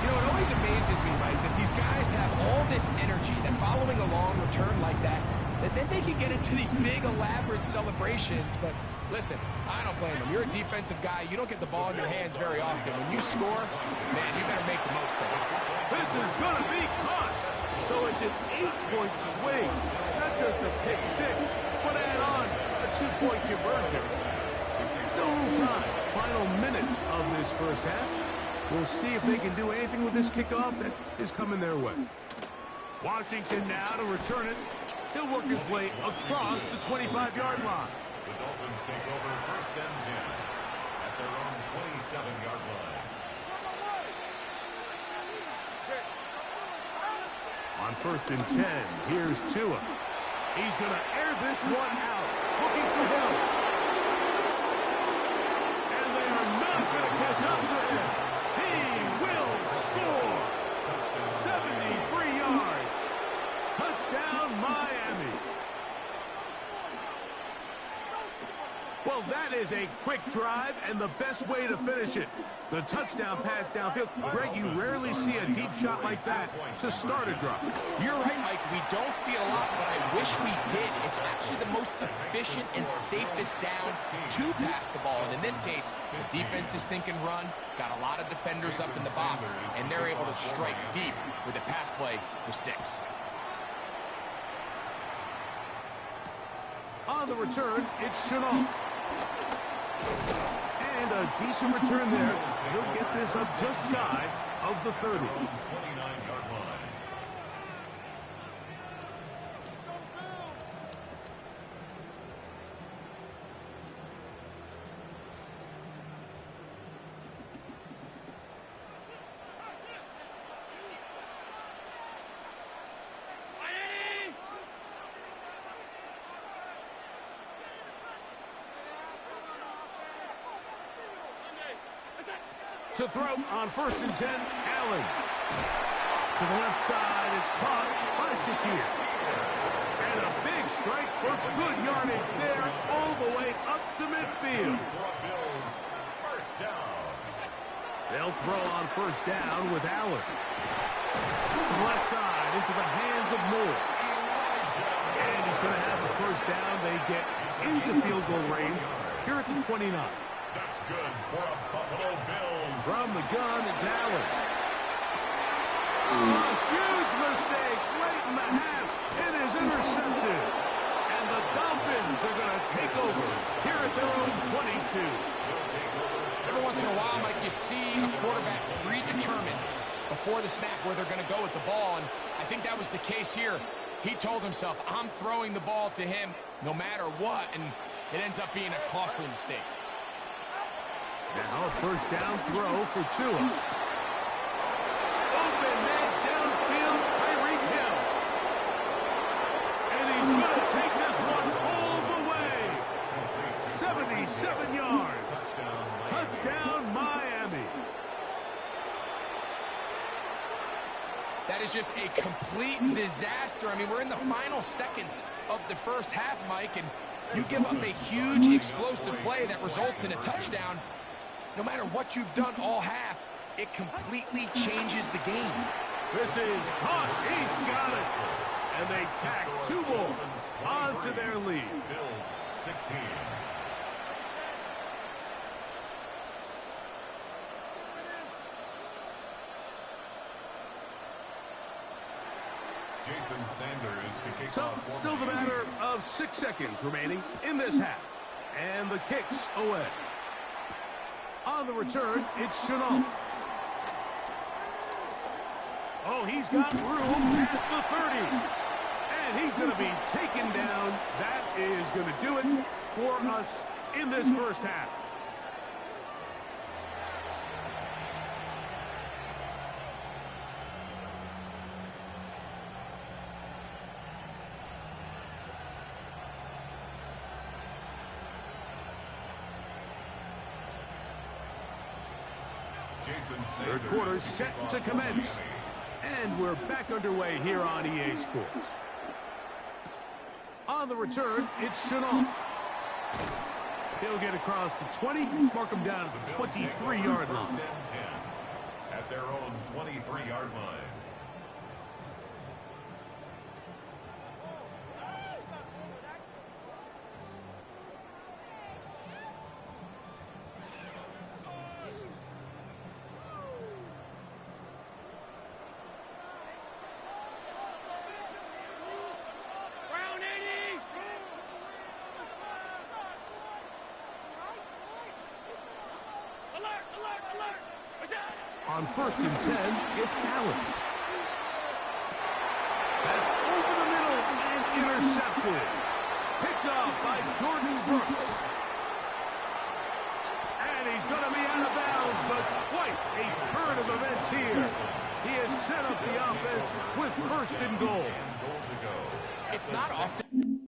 You know, it always amazes me, Mike, that these guys have all this energy, that following a long return like that then they can get into these big, elaborate celebrations. But listen, I don't blame them. You're a defensive guy. You don't get the ball in your hands very often. When you score, man, you better make the most of it. This is going to be fun. So it's an 8-point swing. Not just a pick six, but add on a 2-point conversion. Still a little time. Final minute of this first half. We'll see if they can do anything with this kickoff that is coming their way. Washington now to return it. He'll work his way across the 25-yard line. The Dolphins take over first and 10 at their own 27-yard line. On first and 10, here's Tua. He's going to air this one out, looking for help. And they are not going to catch up to him. He will score. 73 yards. Touchdown, Miami. Well, that is a quick drive and the best way to finish it. The touchdown pass downfield. Greg, you rarely see a deep shot like that to start a drive. You're right, Mike. We don't see it a lot, but I wish we did. It's actually the most efficient and safest down to pass the ball. And in this case, the defense is thinking run, got a lot of defenders up in the box, and they're able to strike deep with a pass play for 6. On the return, it's Chenault. And a decent return there. He'll get this up just shy of the 30. 29-yard line. To throw on 1st and 10, Allen. To the left side, it's caught by Shakir. And a big strike for good yardage there, all the way up to midfield. First down. They'll throw on 1st down with Allen. To the left side, into the hands of Moore. And he's going to have a 1st down. They get into field goal range here at the 29. That's good for a Buffalo Bills. From the gun, it's Allen. A huge mistake late in the half. It is intercepted. And the Dolphins are going to take over here at their own 22. Every once in a while, Mike, you see a quarterback predetermined before the snap where they're going to go with the ball, and I think that was the case here. He told himself, I'm throwing the ball to him no matter what, and it ends up being a costly mistake. Now a 1st down throw for Tua. Open man downfield, Tyreek Hill. And he's going to take this one all the way. 77 yards. Touchdown, Miami. That is just a complete disaster. I mean, we're in the final seconds of the 1st half, Mike, and you give up a huge explosive play that results in a touchdown. No matter what you've done all half, it completely changes the game. This is caught. He's got it. And they tack 2 more onto their lead. Bills 16. Jason Sanders to kick So, off. still the matter of 6 seconds remaining in this half. And the kick's away. On the return, it's Chenault. Oh, he's got room past the 30. And he's going to be taken down. That is going to do it for us in this 1st half. Third quarter set to commence. And we're back underway here on EA Sports. On the return, it's Chenault. He'll get across the 20, mark him down at the 23-yard line. At their own 23-yard line. On 1st and 10, it's Allen. That's over the middle and intercepted. Picked off by Jordan Brooks. And he's going to be out of bounds, but quite a turn of events here. He has set up the offense with 1st and goal. It's not often